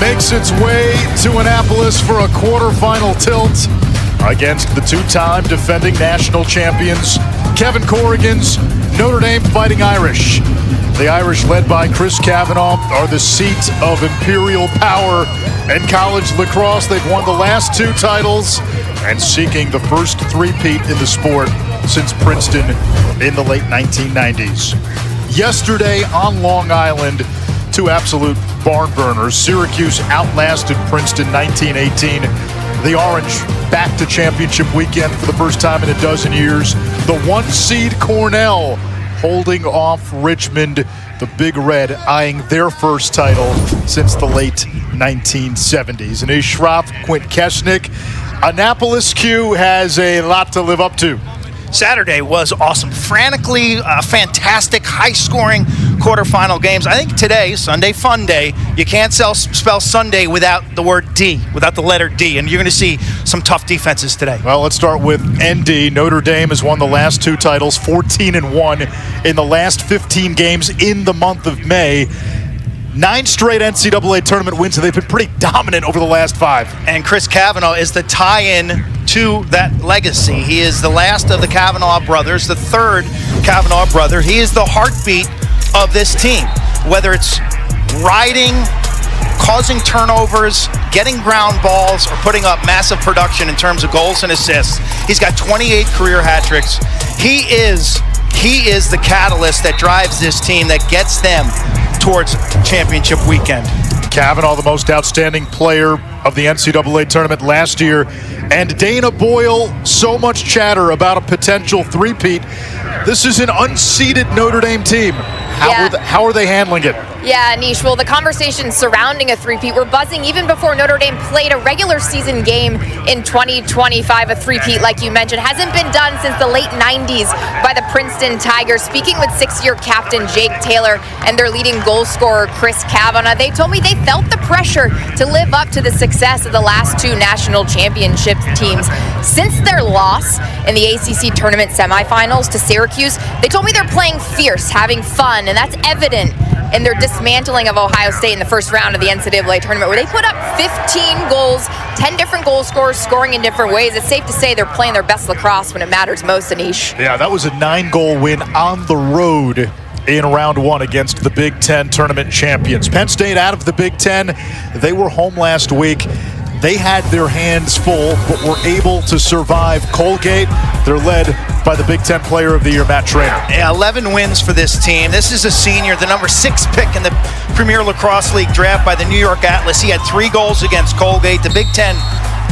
makes its way to Annapolis for a quarterfinal tilt against the two-time defending national champions, Kevin Corrigan's Notre Dame Fighting Irish. The Irish, led by Chris Kavanaugh, are the seat of imperial power in college lacrosse. They've won the last two titles and seeking the first three-peat in the sport since Princeton in the late 1990s. Yesterday on Long Island, two absolute barn burners. Syracuse outlasted Princeton 19-18. The Orange back to championship weekend for the first time in a dozen years. The one-seed Cornell holding off Richmond, the Big Red eyeing their first title since the late 1970s. And Anish Shroff, Quint Kesnick, Annapolis Q has a lot to live up to. Saturday was awesome. Frantically fantastic, high-scoring quarterfinal games. I think today, Sunday Fun Day, you can't spell Sunday without the word D, without the letter D, and you're going to see some tough defenses today. Well, let's start with ND. Notre Dame has won the last two titles, 14-1 in the last 15 games in the month of May. 9 straight NCAA tournament wins, so they've been pretty dominant over the last 5. And Chris Kavanaugh is the tie-in to that legacy. He is the last of the Kavanaugh brothers, the third Kavanaugh brother. He is the heartbeat of this team. Whether it's riding, causing turnovers, getting ground balls, or putting up massive production in terms of goals and assists, he's got 28 career hat tricks. He is the catalyst that drives this team, that gets them towards championship weekend. Kavanaugh, the most outstanding player of the NCAA tournament last year, and Dana Boyle, so much chatter about a potential three-peat. This is an unseeded Notre Dame team. How are they handling it? Yeah, Anish, well, the conversations surrounding a three-peat were buzzing even before Notre Dame played a regular season game in 2025. A three-peat, like you mentioned, hasn't been done since the late 90s by the Princeton Tigers. Speaking with six-year captain Jake Taylor and their leading goal scorer Chris Kavanaugh, they told me they felt the pressure to live up to the success of the last two national championship teams. Since their loss in the ACC tournament semifinals to Syracuse, they told me they're playing fierce, having fun, and that's evident in their dismantling of Ohio State in the first round of the NCAA tournament, where they put up 15 goals, 10 different goal scorers scoring in different ways. It's safe to say they're playing their best lacrosse when it matters most, Anish. Yeah, that was a 9-goal win on the road in round 1 against the Big Ten tournament champions. Penn State out of the Big Ten. They were home last week. They had their hands full, but were able to survive Colgate. They're led by the Big Ten Player of the Year, Matt Traynor. Yeah, 11 wins for this team. This is a senior, the number 6 pick in the Premier Lacrosse League draft by the New York Atlas. He had 3 goals against Colgate. The Big Ten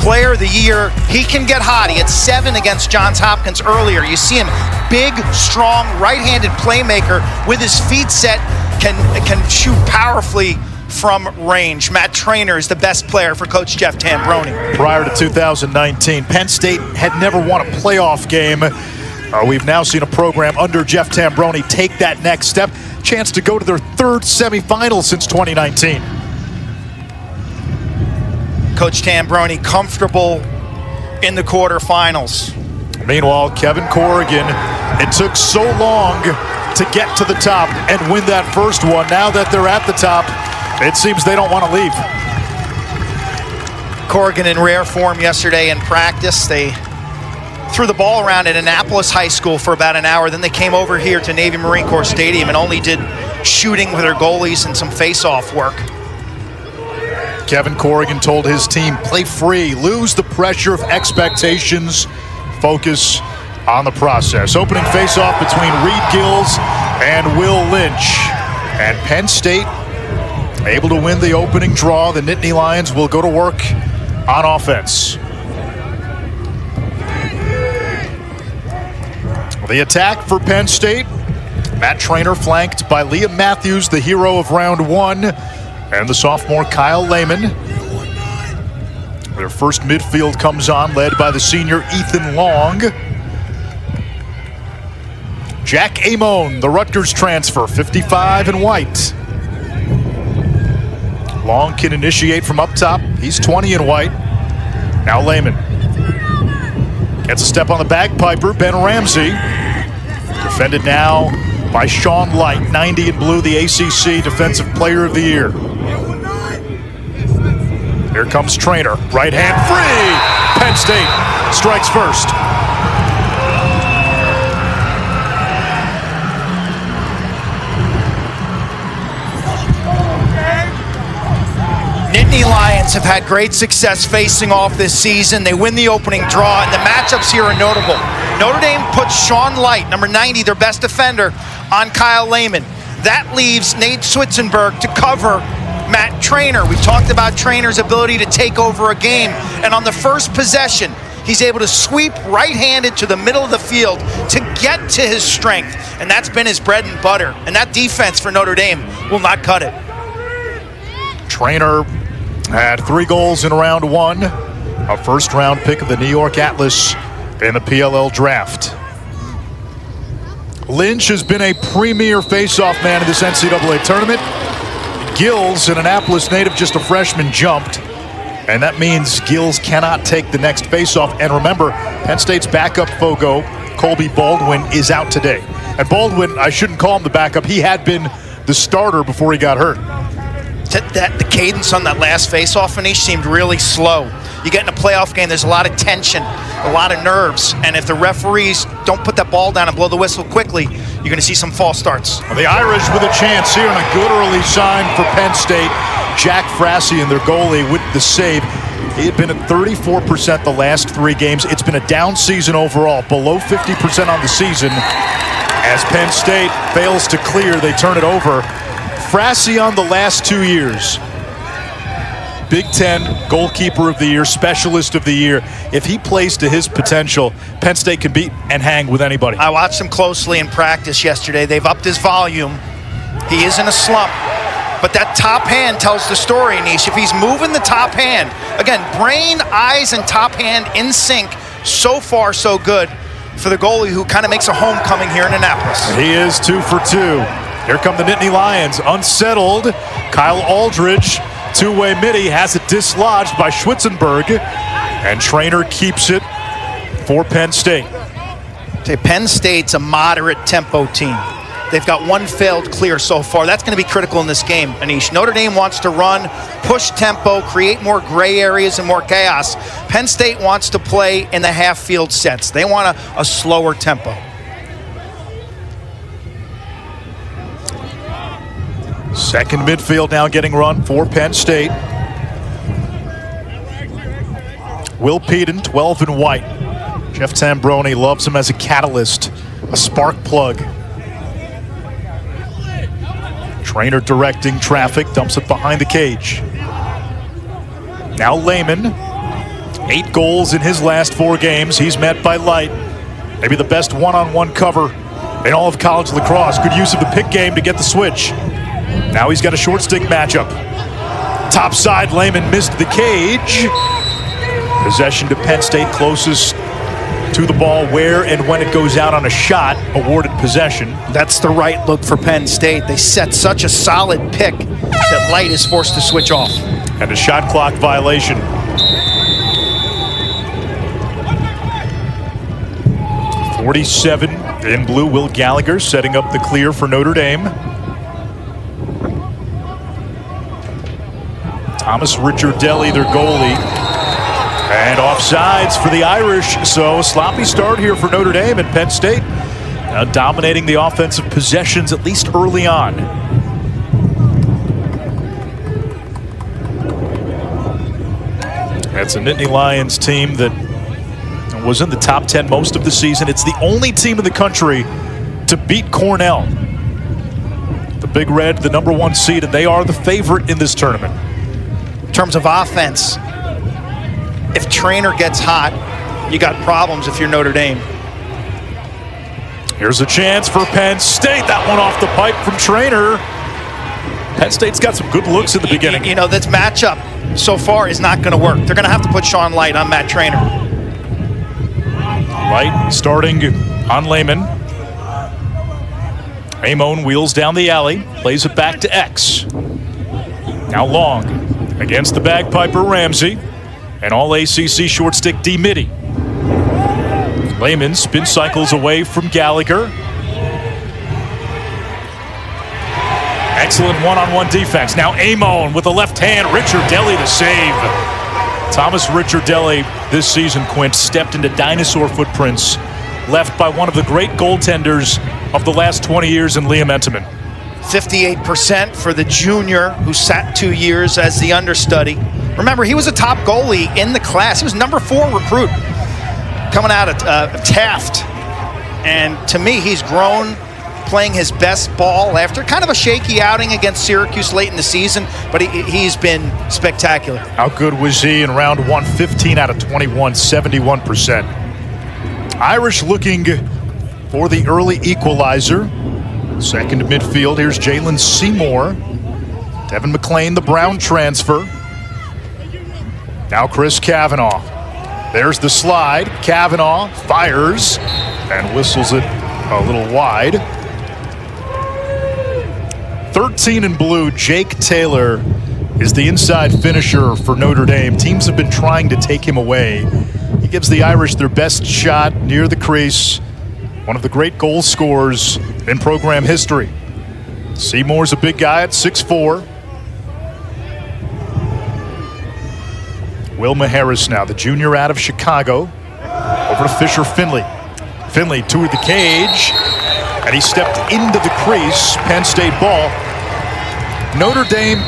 Player of the Year. He can get hot. He had 7 against Johns Hopkins earlier. You see him, big, strong, right-handed playmaker with his feet set, can shoot powerfully from range. Matt Traynor is the best player for Coach Jeff Tambroni. Prior to 2019, Penn State had never won a playoff game. We've now seen a program under Jeff Tambroni take that next step. Chance to go to their 3rd semifinal since 2019. Coach Tambroni comfortable in the quarterfinals. Meanwhile, Kevin Corrigan, it took so long to get to the top and win that first one. Now that they're at the top, it seems they don't want to leave. Corrigan in rare form yesterday in practice. They threw the ball around at Annapolis High School for about an hour. Then they came over here to Navy Marine Corps Stadium and only did shooting with their goalies and some face-off work. Kevin Corrigan told his team, play free, lose the pressure of expectations, focus on the process. Opening face-off between Reed Gills and Will Lynch. And Penn State able to win the opening draw. The Nittany Lions will go to work on offense. The attack for Penn State. Matt Traynor flanked by Liam Matthews, the hero of round 1, and the sophomore Kyle Lehman. Their first midfield comes on, led by the senior Ethan Long. Jack Amon, the Rutgers transfer, 55 in white. Long can initiate from up top. He's 20 in white. Now Lehman gets a step on the bagpiper, Ben Ramsey. Defended now by Sean Light, 90 in blue, the ACC Defensive Player of the Year. Here comes Trainer. Right hand free. Penn State strikes first. Nittany Lions have had great success facing off this season. They win the opening draw, and the matchups here are notable. Notre Dame puts Sean Light, number 90, their best defender, on Kyle Lehman. That leaves Nate Switzenberg to cover Matt Trainer. We've talked about Trainer's ability to take over a game, and on the first possession, he's able to sweep right-handed to the middle of the field to get to his strength, and that's been his bread and butter. And that defense for Notre Dame will not cut it. Trainer had 3 goals in round 1, a first-round pick of the New York Atlas in the PLL draft. Lynch has been a premier face-off man in this NCAA tournament. Gills, an Annapolis native, just a freshman, jumped. And that means Gills cannot take the next face-off. And remember, Penn State's backup Fogo, Colby Baldwin, is out today. And Baldwin, I shouldn't call him the backup. He had been the starter before he got hurt. The cadence on that last face-off finish seemed really slow. You get in a playoff game, there's a lot of tension, a lot of nerves, and if the referees don't put that ball down and blow the whistle quickly, you're going to see some false starts. Well, the Irish with a chance here, and a good early sign for Penn State. Jack Frassie, their goalie, with the save. He had been at 34% the last 3 games. It's been a down season overall, below 50% on the season. As Penn State fails to clear, they turn it over. Frassie on the last 2 years. Big Ten goalkeeper of the year, specialist of the year. If he plays to his potential, Penn State can beat and hang with anybody. I watched him closely in practice yesterday. They've upped his volume. He is in a slump. But that top hand tells the story, Nish. If he's moving the top hand, again, brain, eyes, and top hand in sync, so far so good for the goalie who kind of makes a homecoming here in Annapolis. He is 2 for 2. Here come the Nittany Lions, unsettled. Kyle Aldridge, two-way midi, has it dislodged by Schwitzenberg, and Trainer keeps it for Penn State. Penn State's a moderate tempo team. They've got 1 failed clear so far. That's going to be critical in this game, Anish. Notre Dame wants to run, push tempo, create more gray areas and more chaos. Penn State wants to play in the half-field sets. They want a slower tempo. Second midfield now getting run for Penn State. Will Peden, 12 in white. Jeff Tambroni loves him as a catalyst, a spark plug. Trainer directing traffic, dumps it behind the cage. Now Lehman, 8 goals in his last 4 games. He's met by Light. Maybe the best one-on-one cover in all of college lacrosse. Good use of the pick game to get the switch. Now he's got a short stick matchup. Top side, Lehman missed the cage. Possession to Penn State, closest to the ball where and when it goes out on a shot, awarded possession. That's the right look for Penn State. They set such a solid pick that Light is forced to switch off. And a shot clock violation. .47 in blue, Will Gallagher setting up the clear for Notre Dame. Thomas Ricciardelli, their goalie. And offsides for the Irish, so a sloppy start here for Notre Dame, and Penn State dominating the offensive possessions, at least early on. That's a Nittany Lions team that was in the top 10 most of the season. It's the only team in the country to beat Cornell. The Big Red, the #1 seed, and they are the favorite in this tournament. In terms of offense, if Trainer gets hot, you got problems if you're Notre Dame. Here's a chance for Penn State. That one off the pipe from Trainer. Penn State's got some good looks in the beginning. You know, this matchup so far is not going to work. They're going to have to put Sean Light on Matt Trainer. Light starting on Lehman. Amon wheels down the alley, plays it back to X. Now Long against the bagpiper Ramsey. And all ACC short stick D midi. Lehman spin cycles away from Gallagher. Excellent one-on-one defense. Now Amon with the left hand. Ricciardelli the save. Thomas Ricciardelli this season, Quint, stepped into dinosaur footprints left by one of the great goaltenders of the last 20 years in Liam Entenmann. 58% for the junior who sat 2 years as the understudy. Remember, he was a top goalie in the class. He was number 4 recruit coming out of Taft. And to me, he's grown playing his best ball after kind of a shaky outing against Syracuse late in the season, but he's been spectacular. How good was he in round 1? 15 out of 21, 71%. Irish looking for the early equalizer. Second to midfield, here's Jalen Seymour. Devin McClain, the Brown transfer. Now Chris Kavanaugh. There's the slide. Kavanaugh fires and whistles it a little wide. 13 in blue, Jake Taylor is the inside finisher for Notre Dame. Teams have been trying to take him away. He gives the Irish their best shot near the crease. One of the great goal scorers in program history. Seymour's a big guy at 6'4". Wilma Harris now, the junior out of Chicago. Over to Fisher Finley. Finley to the cage, and he stepped into the crease. Penn State ball. Notre Dame,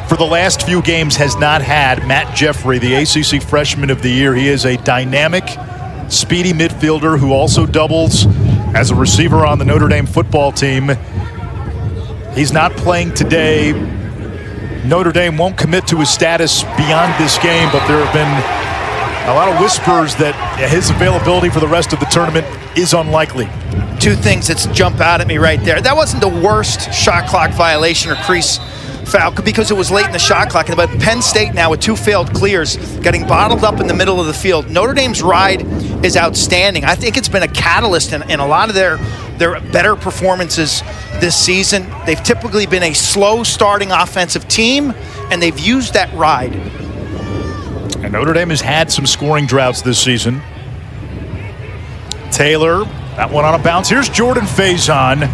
for the last few games, has not had Matt Jeffrey, the ACC Freshman of the Year. He is a dynamic, speedy midfielder who also doubles as a receiver on the Notre Dame football team. He's not playing today. Notre Dame won't commit to his status beyond this game, but there have been a lot of whispers that his availability for the rest of the tournament is unlikely. Two things that jump out at me right there. That wasn't the worst shot clock violation or crease foul because it was late in the shot clock. But Penn State now with 2 failed clears, getting bottled up in the middle of the field. Notre Dame's ride is outstanding. I think it's been a catalyst in a lot of their better performances this season. They've typically been a slow starting offensive team, and they've used that ride. And Notre Dame has had some scoring droughts this season. Taylor, that one on a bounce. Here's Jordan Faison.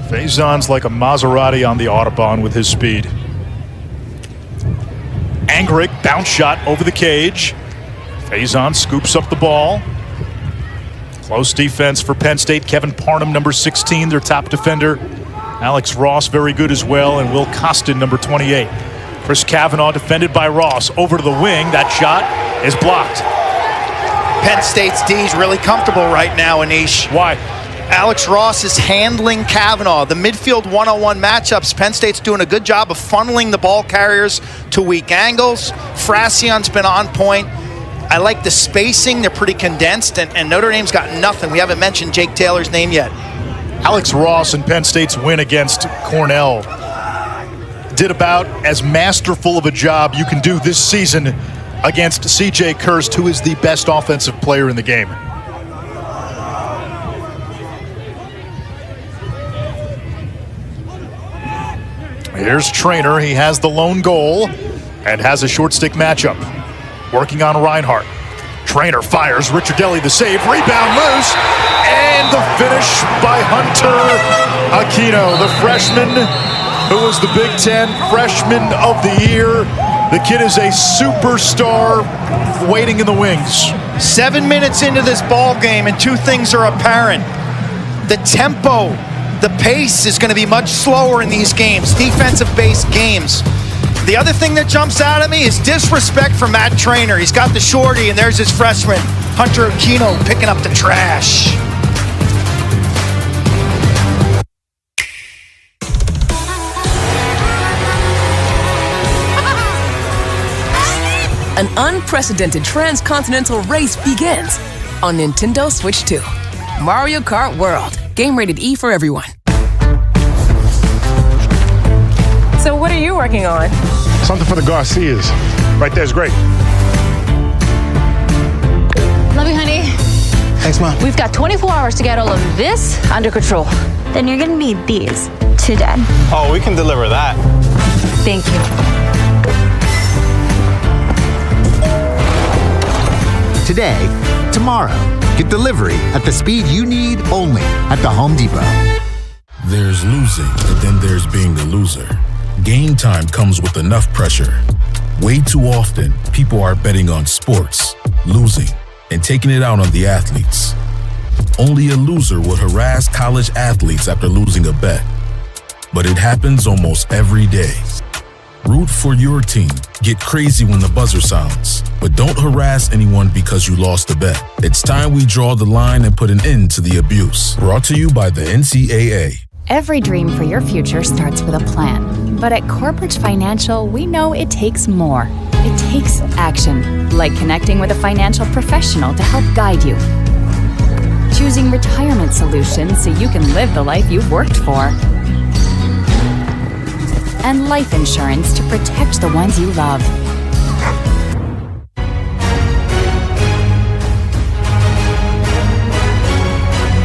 Faison's like a Maserati on the Autobahn with his speed. Angrick, bounce shot over the cage. Faison scoops up the ball. Close defense for Penn State. Kevin Parnham, number 16, their top defender. Alex Ross, very good as well, and Will Costin, number 28. Chris Kavanaugh defended by Ross. Over to the wing. That shot is blocked. Penn State's D's really comfortable right now, Anish. Why? Alex Ross is handling Kavanaugh. The midfield one-on-one matchups, Penn State's doing a good job of funneling the ball carriers to weak angles. Frassion's been on point. I like the spacing. They're pretty condensed, and Notre Dame's got nothing. We haven't mentioned Jake Taylor's name yet. Alex Ross and Penn State's win against Cornell did about as masterful of a job you can do this season against C.J. Kirst, who is the best offensive player in the game. Here's Traynor. He has the lone goal and has a short stick matchup. Working on Reinhardt. Traynor fires. Ricciardelli the save. Rebound loose. And the finish by Hunter Aquino, the freshman who was the Big Ten Freshman of the Year. The kid is a superstar waiting in the wings. 7 minutes into this ball game, and 2 things are apparent. The tempo, the pace is going to be much slower in these games, defensive-based games. The other thing that jumps out at me is disrespect for Matt Traynor. He's got the shorty, and there's his freshman, Hunter Aquino, picking up the trash. An unprecedented transcontinental race begins on Nintendo Switch 2. Mario Kart World. Game rated E for everyone. So what are you working on? Something for the Garcias. Right there's great. Love you, honey. Thanks, Mom. We've got 24 hours to get all of this under control. Then you're gonna need these to Dad. Oh, we can deliver that. Thank you. Today, tomorrow. Get delivery at the speed you need only at the Home Depot. There's losing, and then there's being the loser. Game time comes with enough pressure. Way too often, people are betting on sports, losing, and taking it out on the athletes. Only a loser would harass college athletes after losing a bet. But it happens almost every day. Root for your team. Get crazy when the buzzer sounds. But don't harass anyone because you lost a bet. It's time we draw the line and put an end to the abuse. Brought to you by the NCAA. Every dream for your future starts with a plan. But at Corebridge Financial, we know it takes more. It takes action, like connecting with a financial professional to help guide you. Choosing retirement solutions so you can live the life you've worked for. And life insurance to protect the ones you love.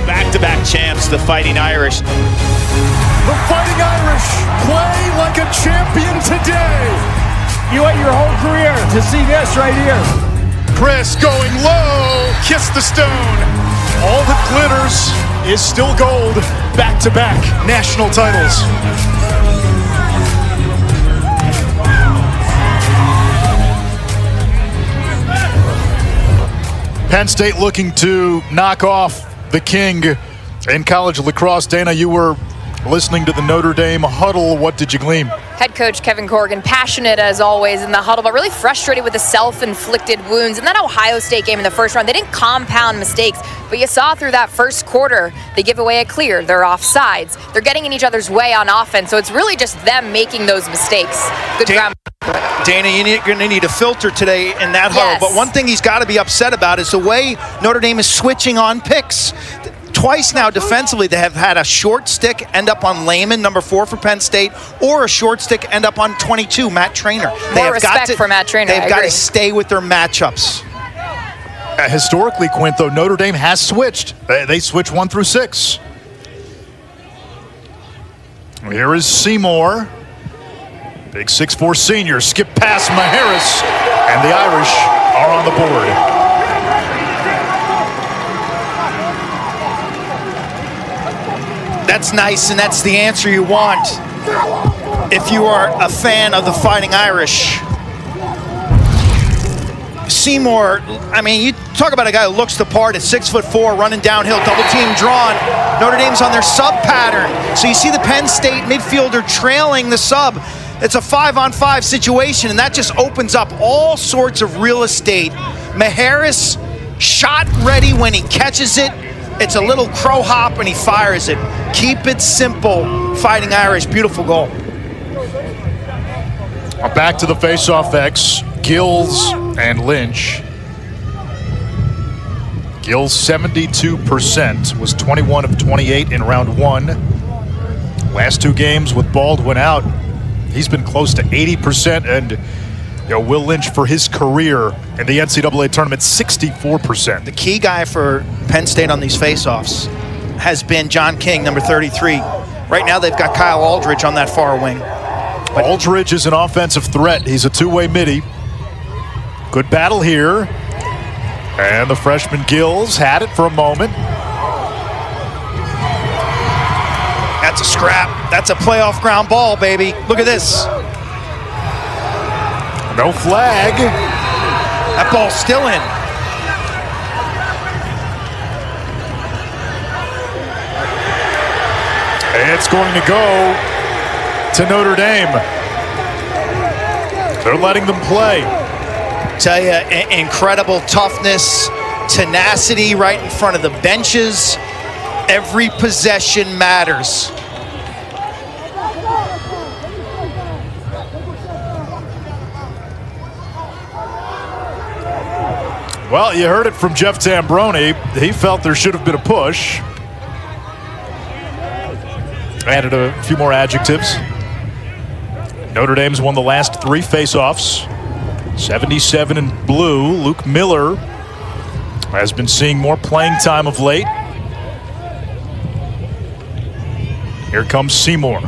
Back-to-back champs, the Fighting Irish. The Fighting Irish play like a champion today. You wait your whole career to see this right here. Chris going low, kiss the stone. All that glitters is still gold. Back-to-back national titles. Penn State looking to knock off the king in college lacrosse. Dana, you were listening to the Notre Dame huddle. What did you glean? Head coach Kevin Corrigan, passionate as always in the huddle, but really frustrated with the self-inflicted wounds. In that Ohio State game in the first round, they didn't compound mistakes, but you saw through that first quarter, they give away a clear, they're offsides, they're getting in each other's way on offense, so it's really just them making those mistakes. Good ground. Dana, you're going to need a filter today in that huddle, Yes. but one thing he's got to be upset about is the way Notre Dame is switching on picks. Twice now defensively they have had a short stick end up on Lehman, number 4 for Penn State, or a short stick end up on 22, Matt Traynor. More respect for Matt Traynor. They've got to stay with their matchups. Historically, Quint, though, Notre Dame has switched. They switch 1 through 6. Here is Seymour. Big 6'4" senior. Skip past Maheris, and the Irish are on the board. That's nice, and that's the answer you want if you are a fan of the Fighting Irish. Seymour, I mean, you talk about a guy who looks the part at 6'4", running downhill, double team drawn. Notre Dame's on their sub pattern. So you see the Penn State midfielder trailing the sub. It's a 5-on-5 situation, and that just opens up all sorts of real estate. Maheris, shot ready when he catches it. It's a little crow hop, and he fires it. Keep it simple, Fighting Irish. Beautiful goal. Back to the face-off X. Gills and Lynch. Gills 72%, was 21 of 28 in round 1. Last 2 games with Baldwin out, he's been close to 80%, and Will Lynch for his career in the NCAA tournament, 64%. The key guy for Penn State on these faceoffs has been John King, number 33. Right now they've got Kyle Aldridge on that far wing. But Aldridge is an offensive threat. He's a two-way midi. Good battle here. And the freshman Gills had it for a moment. That's a scrap. That's a playoff ground ball, baby. Look at this. No flag. That ball's still in. It's going to go to Notre Dame. They're letting them play. Tell you, incredible toughness, tenacity right in front of the benches. Every possession matters. Well, you heard it from Jeff Tambroni. He felt there should have been a push. Added a few more adjectives. Notre Dame's won the last 3 faceoffs. 77 in blue. Luke Miller has been seeing more playing time of late. Here comes Seymour.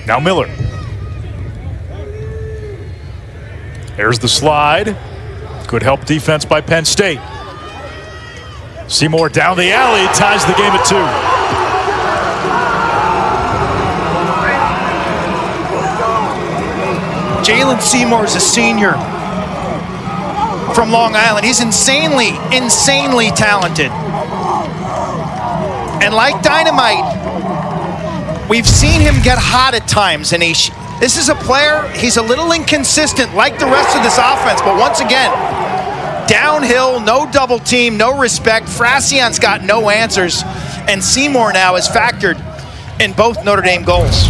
Now Miller. There's the slide. Good help defense by Penn State. Seymour down the alley, ties the game at 2. Jalen Seymour is a senior from Long Island. He's insanely talented. And like dynamite, we've seen him get hot at times. And this is a player, he's a little inconsistent like the rest of this offense. But once again, downhill, no double team, no respect. Frassian's got no answers. And Seymour now is factored in both Notre Dame goals.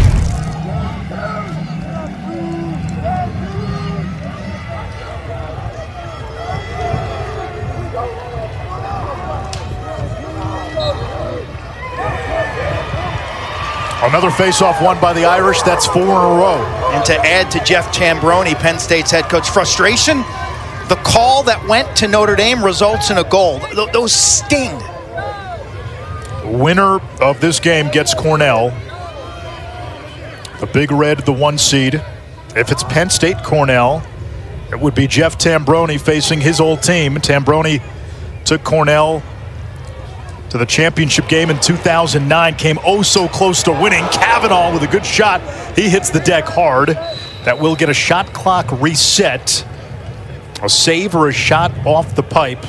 Another face-off won by the Irish. That's 4 in a row. And to add to Jeff Tambroni, Penn State's head coach, frustration, the call that went to Notre Dame results in a goal. Those sting. Winner of this game gets Cornell. The Big Red, the 1 seed. If it's Penn State Cornell, it would be Jeff Tambroni facing his old team. Tambroni took Cornell to the championship game in 2009, came oh so close to winning. Kavanaugh with a good shot. He hits the deck hard. That will get a shot clock reset. A save or a shot off the pipe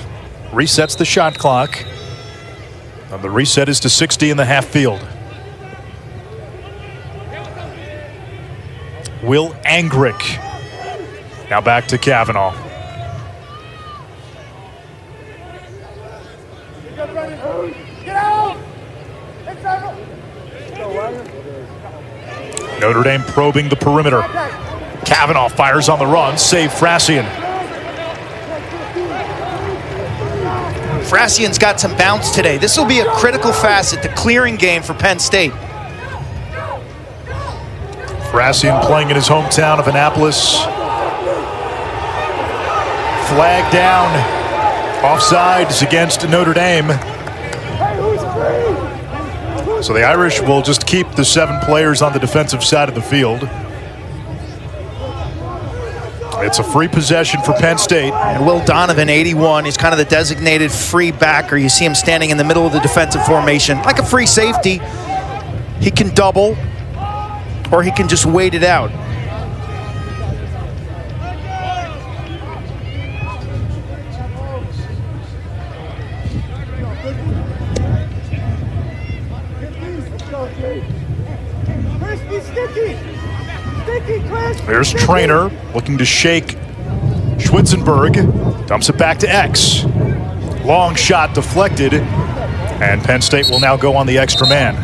resets the shot clock. And the reset is to 60 in the half field. Will Angrick. Now back to Kavanaugh. Notre Dame probing the perimeter. Kavanaugh fires on the run, save Frassian. Frassian's got some bounce today. This will be a critical facet, the clearing game for Penn State. Frassian playing in his hometown of Annapolis. Flag down. Offsides against Notre Dame. So the Irish will just keep the 7 players on the defensive side of the field. It's a free possession for Penn State. And Will Donovan, 81, he's kind of the designated free backer. You see him standing in the middle of the defensive formation. Like a free safety, he can double or he can just wait it out. There's Trainer looking to shake Schwitzenberg. Dumps it back to X. Long shot deflected. And Penn State will now go on the extra man.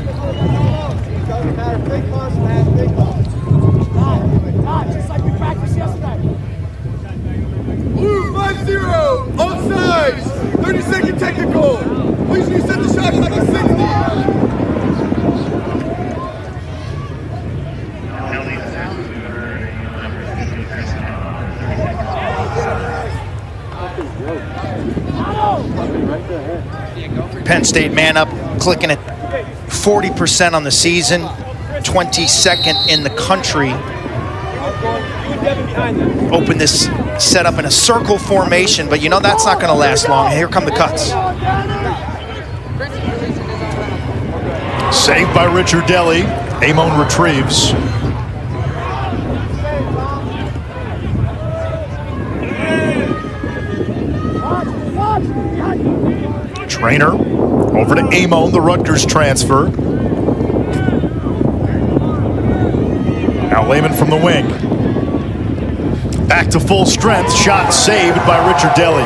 Blue 5-0. Offsides. 30-second technical. Please reset the shot like a 60. Penn State man up, clicking at 40% on the season, 22nd in the country. Open this setup in a circle formation, but you know that's not going to last long. Here come the cuts. Saved by Richard Deli. Amon retrieves. Trainer over to Amon, the Rutgers transfer. Now Lehman from the wing. Back to full strength. Shot saved by Richard Deli.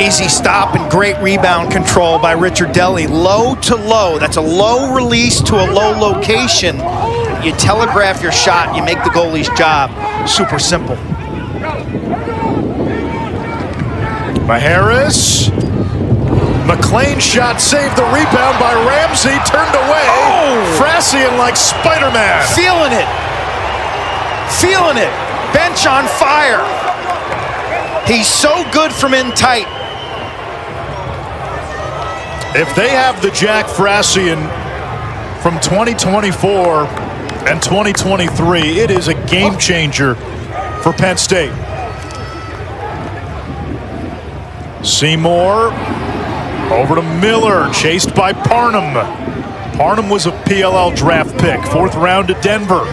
Easy stop and great rebound control by Richard Deli. Low to low. That's a low release to a low location. You telegraph your shot, you make the goalie's job super simple. Maharis. McLean shot saved, the rebound by Ramsey, turned away. Oh! Frassian like Spider-Man. Feeling it. Feeling it. Bench on fire. He's so good from in tight. If they have the Jack Frassian from 2024 and 2023. It is a game changer for Penn State. Seymour over to Miller, chased by Parnham. Parnham was a PLL draft pick, 4th round to Denver.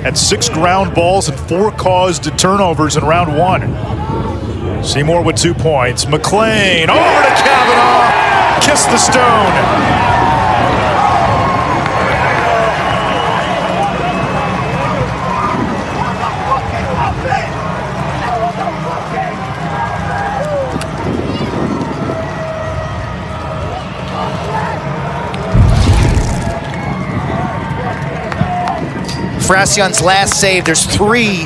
Had 6 ground balls and 4 caused turnovers in round 1. Seymour with 2 points. McLean over to Kavanaugh. Kiss the stone. Frassion's last save, there's 3.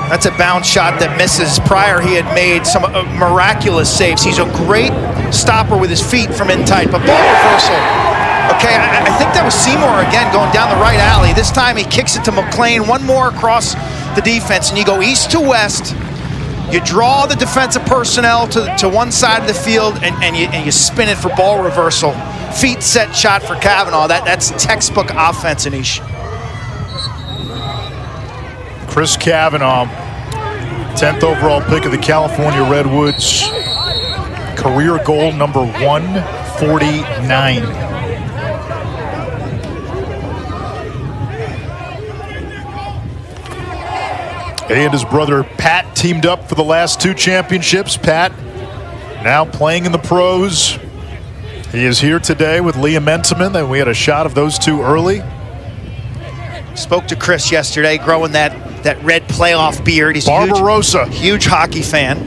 That's a bounce shot that misses. Prior, he had made some miraculous saves. He's a great stopper with his feet from in tight, but ball reversal. Okay, I think that was Seymour again going down the right alley. This time he kicks it to McLean, one more across the defense, and you go east to west. You draw the defensive personnel to one side of the field, and you spin it for ball reversal. Feet set shot for Kavanaugh. That's textbook offense, Anish. Chris Kavanaugh, 10th overall pick of the California Redwoods. Career goal number 149. He and his brother Pat teamed up for the last 2 championships. Pat now playing in the pros. He is here today with Liam Entenmann, and we had a shot of those 2 early. Spoke to Chris yesterday, growing that red playoff beard. He's Barbarossa. Huge hockey fan.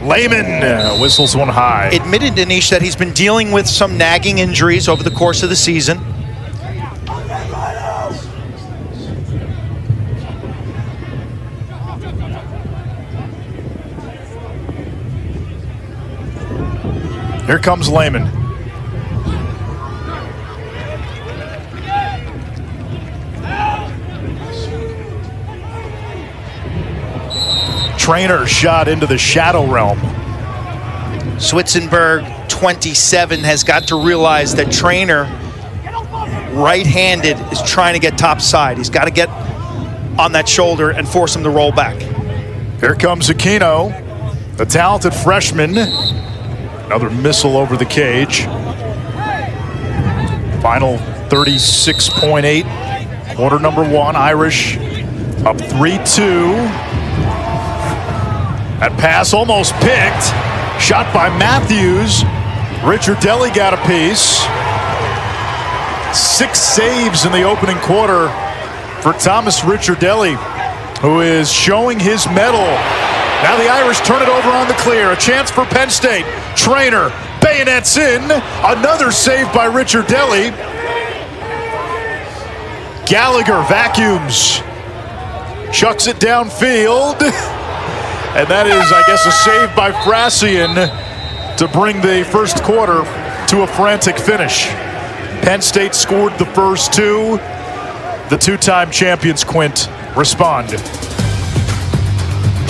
Lehman whistles one high. Admitted, Anish, that he's been dealing with some nagging injuries over the course of the season. Here comes Lehman. Trainer shot into the shadow realm. Switzenberg, 27, has got to realize that Trainer, right-handed, is trying to get top side. He's got to get on that shoulder and force him to roll back. Here comes Aquino, the talented freshman. Another missile over the cage. Final 36.8, quarter number 1, Irish up 3-2. That pass almost picked. Shot by Matthews. Richard Deli got a piece. 6 saves in the opening quarter for Thomas Richardelli, who is showing his mettle. Now the Irish turn it over on the clear. A chance for Penn State. Trainer bayonets in. Another save by Richardelli. Gallagher vacuums. Chucks it downfield. And that is, I guess, a save by Frassion to bring the first quarter to a frantic finish. Penn State scored the first 2. The 2-time champions, Quint, respond.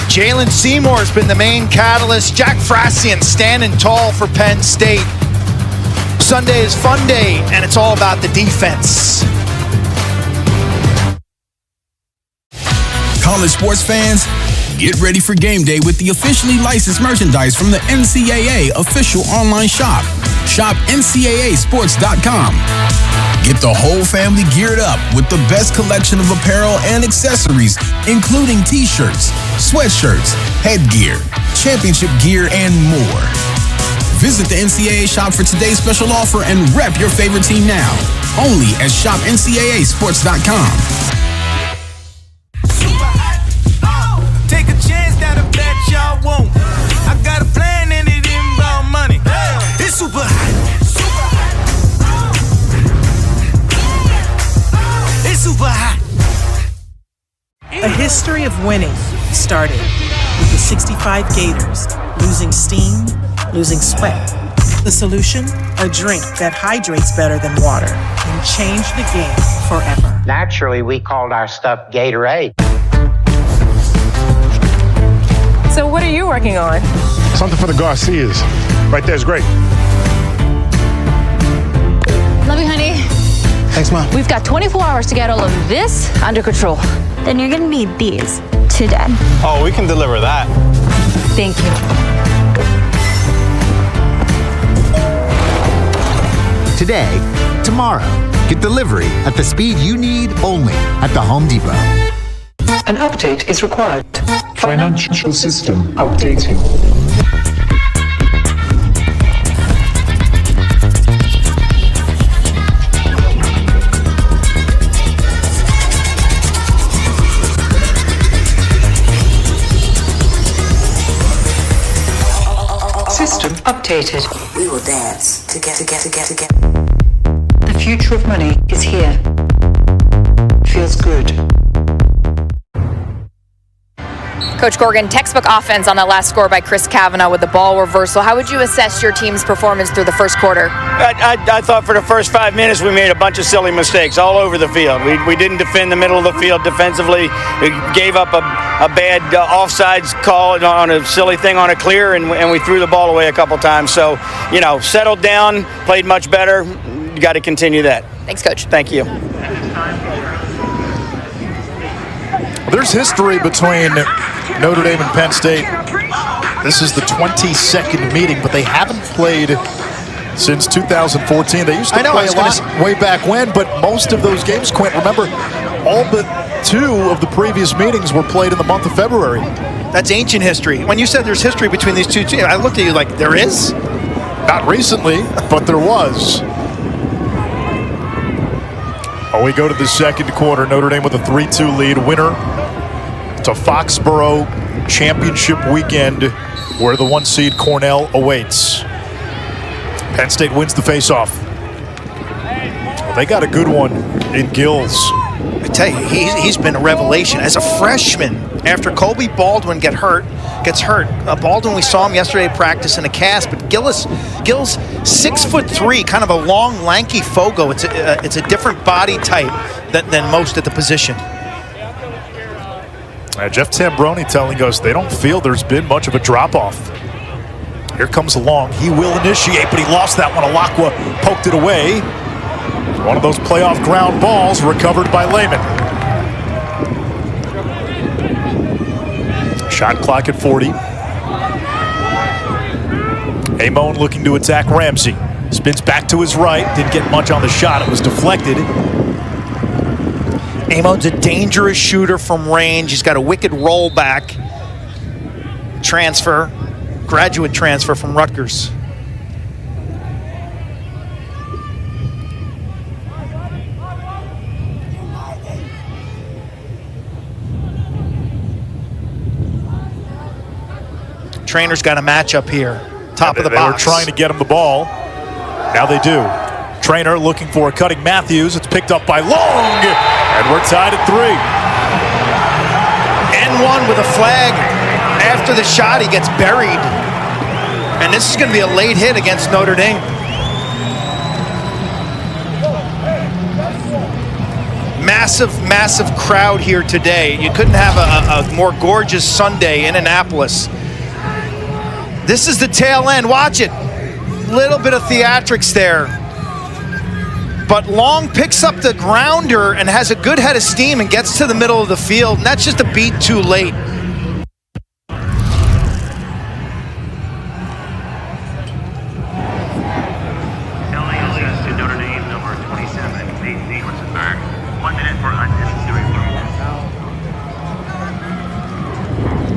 Jalen Seymour has been the main catalyst. Jack Frassion standing tall for Penn State. Sunday is fun day, and it's all about the defense. College sports fans, get ready for game day with the officially licensed merchandise from the NCAA official online shop. Shop NCAAsports.com. Get the whole family geared up with the best collection of apparel and accessories, including t-shirts, sweatshirts, headgear, championship gear, and more. Visit the NCAA shop for today's special offer and rep your favorite team now. Only at shopNCAAsports.com. Take a chance that I bet y'all won't. I got a plan and it involve money. It's super hot. It's super hot. A history of winning started with the 65 Gators losing steam, losing sweat. The solution? A drink that hydrates better than water and changed the game forever. Naturally, we called our stuff Gatorade. So what are you working on? Something for the Garcias. Right there's great. Love you, honey. Thanks, Mom. We've got 24 hours to get all of this under control. Then you're gonna need these to Dad. Oh, we can deliver that. Thank you. Today, tomorrow. Get delivery at the speed you need only at the Home Depot. An update is required. Financial system updating. System updated. We will dance together. The future of money is here. Feels good. Coach Corrigan, textbook offense on that last score by Chris Kavanaugh with the ball reversal. How would you assess your team's performance through the first quarter? I thought for the first 5 minutes we made a bunch of silly mistakes all over the field. We didn't defend the middle of the field defensively. We gave up a bad offsides call on a silly thing on a clear, and we threw the ball away a couple times. So, settled down, played much better. You got to continue that. Thanks, Coach. Thank you. There's history between Notre Dame and Penn State. This is the 22nd meeting, but they haven't played since 2014. They used to play a lot way back when, but most of those games, Quint, remember, all but 2 of the previous meetings were played in the month of February. That's ancient history. When you said there's history between these two teams, I looked at you like, there is? Not recently, but there was. We go to the second quarter. Notre Dame with a 3-2 lead. Winner to Foxborough Championship weekend, where the 1 seed Cornell awaits. Penn State wins the faceoff. Well, they got a good one in Gills. I tell you, he's been a revelation as a freshman. After Colby Baldwin gets hurt. Baldwin, we saw him yesterday at practice in a cast, but Gills, 6'3", kind of a long, lanky Fogo. It's a different body type than most at the position. Jeff Tambroni telling us they don't feel there's been much of a drop-off. Here comes Long. He will initiate, but he lost that one. Alakwa poked it away. One of those playoff ground balls recovered by Lehman. Shot clock at 40. Amon looking to attack Ramsey. Spins back to his right. Didn't get much on the shot. It was deflected. Amon's a dangerous shooter from range. He's got a wicked rollback transfer, graduate transfer from Rutgers. Trainer's got a matchup here. Top of the box. They were trying to get him the ball. Now they do. Trainer looking for a cutting Matthews. It's picked up by Long. And we're tied at 3. N1 with a flag. After the shot, he gets buried. And this is going to be a late hit against Notre Dame. Massive crowd here today. You couldn't have a more gorgeous Sunday in Annapolis. This is the tail end. Watch it. Little bit of theatrics there. But Long picks up the grounder and has a good head of steam and gets to the middle of the field. And that's just a beat too late. To Notre Dame, number 27, Nathan 1 minute for unnecessary foul.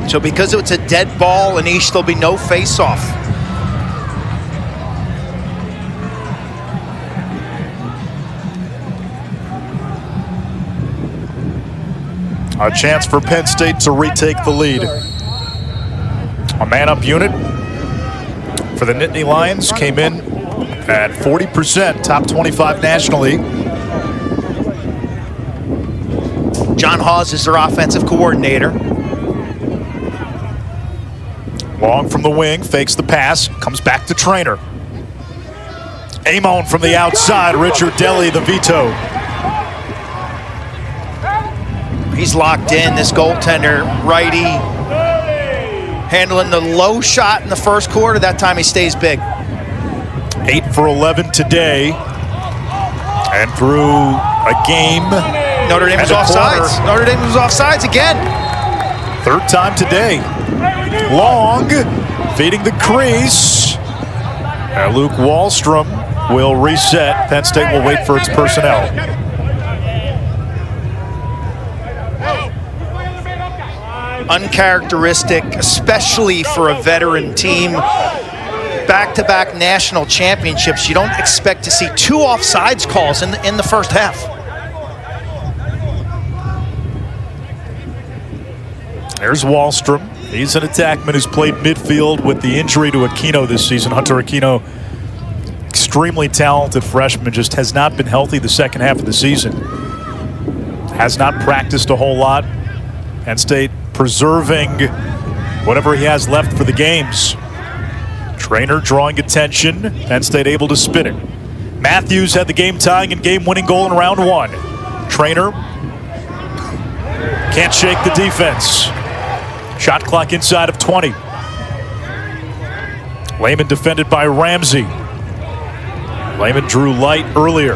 So because it's a dead ball, Anish, there'll be no face-off. A chance for Penn State to retake the lead. A man-up unit for the Nittany Lions came in at 40%, top 25 nationally. John Hawes is their offensive coordinator. Long from the wing, fakes the pass, comes back to Trainer. Amon from the outside, Richard Deli, the veto. He's locked in, this goaltender, righty. Handling the low shot in the first quarter. That time he stays big. 8 for 11 today. And through a game. Notre Dame was offsides. Notre Dame was offsides again. Third time today. Long, feeding the crease. And Luke Wallstrom will reset. Penn State will wait for its personnel. Uncharacteristic, especially for a veteran team. Back-to-back national championships. You don't expect to see 2 offsides calls in the first half. There's Wallstrom. He's an attackman who's played midfield with the injury to Aquino this season. Hunter Aquino, extremely talented freshman, just has not been healthy the second half of the season. Has not practiced a whole lot. Penn State preserving whatever he has left for the games. Trainer drawing attention. Penn State able to spin it. Matthews had the game-tying and game-winning goal in round 1. Trainer can't shake the defense. Shot clock inside of 20. Lehman defended by Ramsey. Lehman drew light earlier.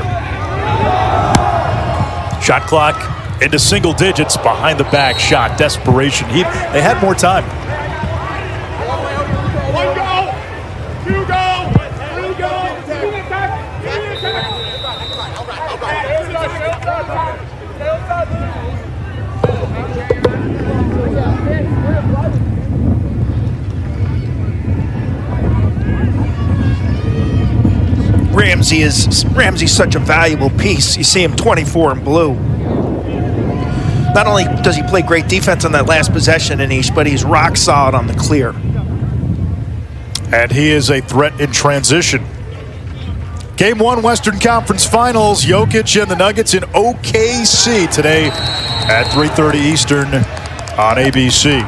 Shot clock into single digits behind the back shot. Desperation. They had more time. Ramsey's such a valuable piece. You see him 24 in blue. Not only does he play great defense on that last possession, Anish, but he's rock solid on the clear. And he is a threat in transition. Game 1 Western Conference Finals. Jokic and the Nuggets in OKC today at 3:30 Eastern on ABC.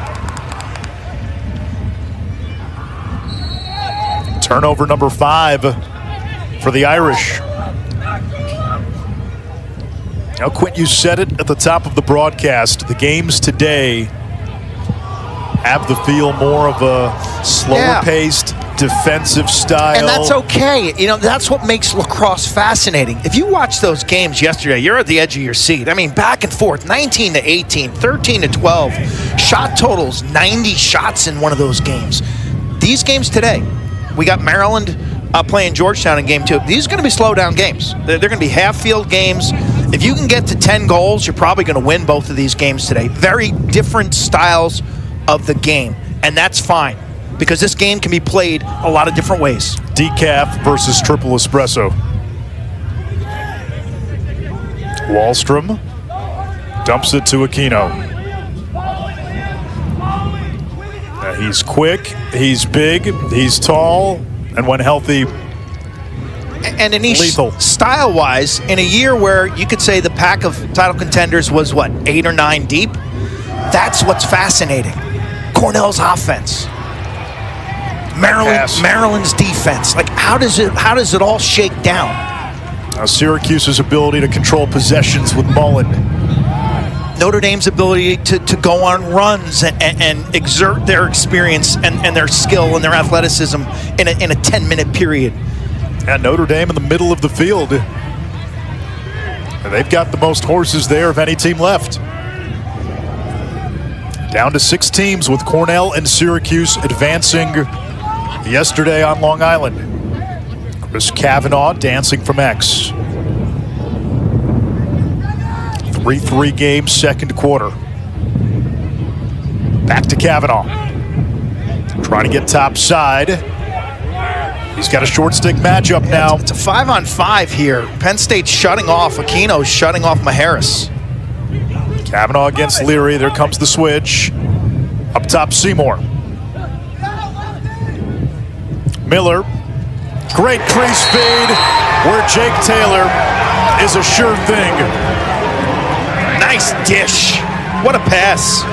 Turnover number 5 for the Irish. Now, Quint, you said it at the top of the broadcast. The games today have the feel more of a slower-paced, defensive style. And that's okay. You know, that's what makes lacrosse fascinating. If you watch those games yesterday, you're at the edge of your seat. I mean, back and forth, 19-18, 13-12. Shot totals, 90 shots in one of those games. These games today, we got Maryland playing Georgetown in game 2. These are going to be slow-down games. They're going to be half-field games. If you can get to 10 goals, you're probably going to win both of these games today. Very different styles of the game, and that's fine because this game can be played a lot of different ways. Decaf versus triple espresso. Wallstrom dumps it to Aquino. He's quick, he's big, he's tall, and when healthy, and Anish, style-wise, in a year where you could say the pack of title contenders was, what, 8 or 9 deep? That's what's fascinating. Cornell's offense. Maryland's defense. Like, how does it all shake down? Syracuse's ability to control possessions with Mullen. Notre Dame's ability to go on runs and exert their experience and their skill and their athleticism in a 10-minute period. And Notre Dame in the middle of the field. They've got the most horses there of any team left. Down to 6 teams with Cornell and Syracuse advancing yesterday on Long Island. Chris Kavanaugh dancing from X. 3-3 game second quarter. Back to Kavanaugh. Trying to get top side. He's got a short stick matchup now. It's a 5-on-5 here. Penn State's shutting off. Aquino's shutting off Maharis. Kavanaugh against Leary. There comes the switch. Up top, Seymour. Miller. Great crease feed where Jake Taylor is a sure thing. Nice dish. What a pass.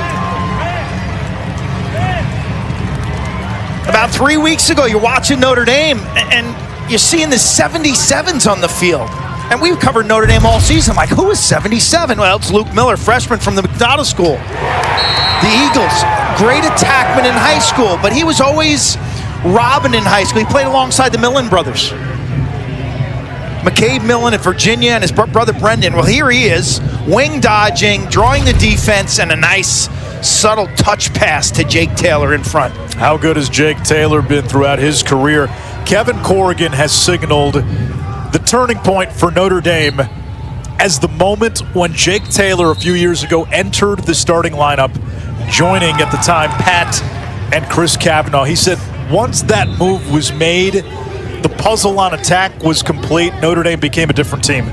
About 3 weeks ago, you're watching Notre Dame, and you're seeing the 77s on the field. And we've covered Notre Dame all season. I'm like, who is 77? Well, it's Luke Miller, freshman from the McDonald School. The Eagles, great attackman in high school, but he was always robbing in high school. He played alongside the Millen brothers. McCabe Millen at Virginia and his brother Brendan. Well, here he is, wing dodging, drawing the defense, and a nice subtle touch pass to Jake Taylor in front. How good has Jake Taylor been throughout his career? Kevin Corrigan has signaled the turning point for Notre Dame as the moment when Jake Taylor a few years ago entered the starting lineup, joining at the time Pat and Chris Kavanaugh. He said once that move was made, the puzzle on attack was complete. Notre Dame became a different team.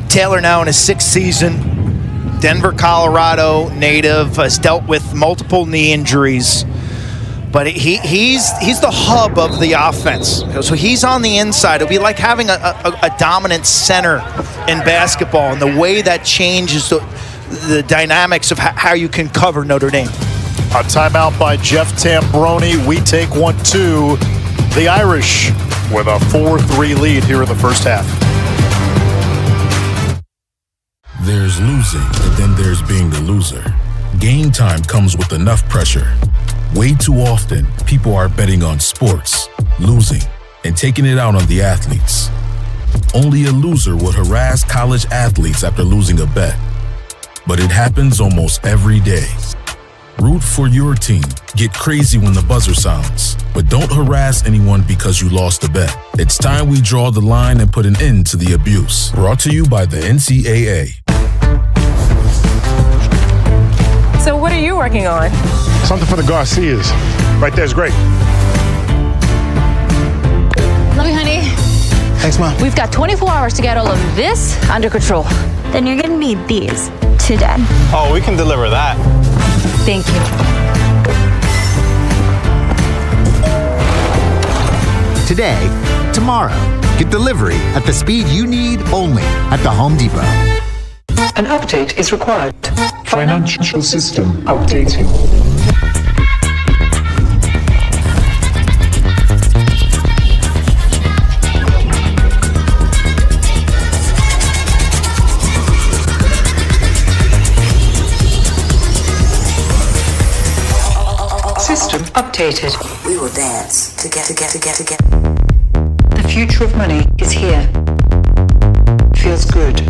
Taylor now in his 6th season, Denver, Colorado native, has dealt with multiple knee injuries. But he's the hub of the offense. So he's on the inside. It'll be like having a dominant center in basketball, and the way that changes the dynamics of how you can cover Notre Dame. A timeout by Jeff Tambroni. We take 1-2. The Irish with a 4-3 lead here in the first half. There's losing, and then there's being the loser. Game time comes with enough pressure. Way too often, people are betting on sports, losing, and taking it out on the athletes. Only a loser would harass college athletes after losing a bet. But it happens almost every day. Root for your team. Get crazy when the buzzer sounds. But don't harass anyone because you lost a bet. It's time we draw the line and put an end to the abuse. Brought to you by the NCAA. So what are you working on? Something for the Garcias. Right there's great. Love you, honey. Thanks, Mom. We've got 24 hours to get all of this under control. Then you're gonna need these today. Oh, we can deliver that. Thank you. Today, tomorrow. Get delivery at the speed you need only at the Home Depot. An update is required. Financial system updating. System updated. We will dance together. The future of money is here. Feels good.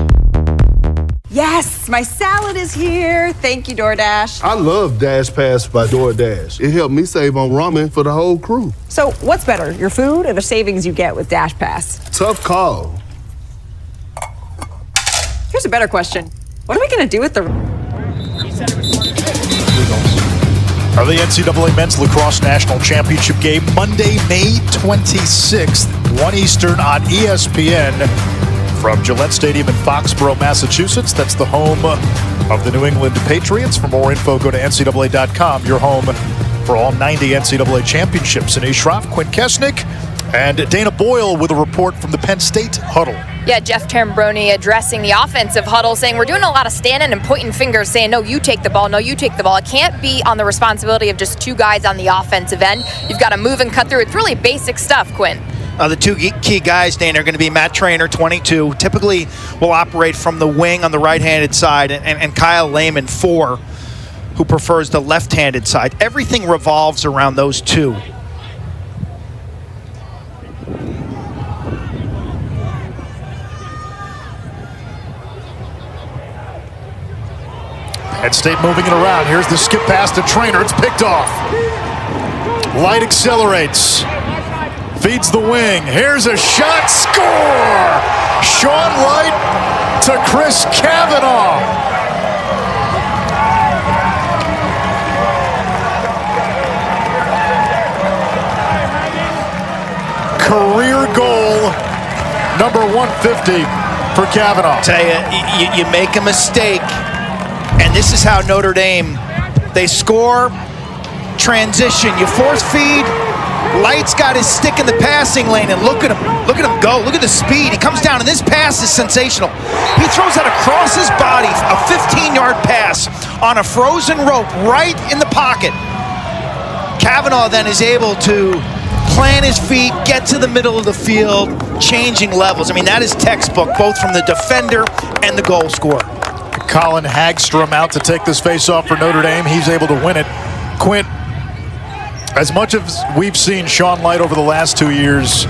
Yes, my salad is here. Thank you, DoorDash. I love Dash Pass by DoorDash. It helped me save on ramen for the whole crew. So what's better, your food or the savings you get with Dash Pass? Tough call. Here's a better question. What are we going to do with the... Are the NCAA Men's Lacrosse National Championship game Monday, May 26th, 1 Eastern on ESPN from Gillette Stadium in Foxborough, Massachusetts. That's the home of the New England Patriots. For more info, go to NCAA.com, your home for all 90 NCAA championships. Anaïs Schroff, Quinn Kesnick, and Dana Boyle with a report from the Penn State huddle. Yeah, Jeff Tambroni addressing the offensive huddle, saying we're doing a lot of standing and pointing fingers, saying, no, you take the ball, no, you take the ball. It can't be on the responsibility of just two guys on the offensive end. You've got to move and cut through. It's really basic stuff, Quinn. The two key guys, Dana, are going to be Matt Traynor, 22, typically will operate from the wing on the right-handed side, and Kyle Lehman, 4, who prefers the left-handed side. Everything revolves around those two. Penn State moving it around. Here's the skip pass to Traynor. It's picked off. Light accelerates. Feeds the wing. Here's a shot. Score! Sean Light to Chris Kavanaugh. Career goal number 150 for Kavanaugh. Tell you make a mistake, and this is how Notre Dame, they score, transition, you force feed. Light's got his stick in the passing lane, and look at him go. Look at the speed. He comes down, and this pass is sensational. He throws that across his body, a 15-yard pass on a frozen rope right in the pocket. Kavanaugh then is able to plant his feet, get to the middle of the field, changing levels. I mean, that is textbook, both from the defender and the goal scorer. Colin Hagstrom out to take this face-off for Notre Dame. He's able to win it. Quint, as much as we've seen Sean Light over the last 2 years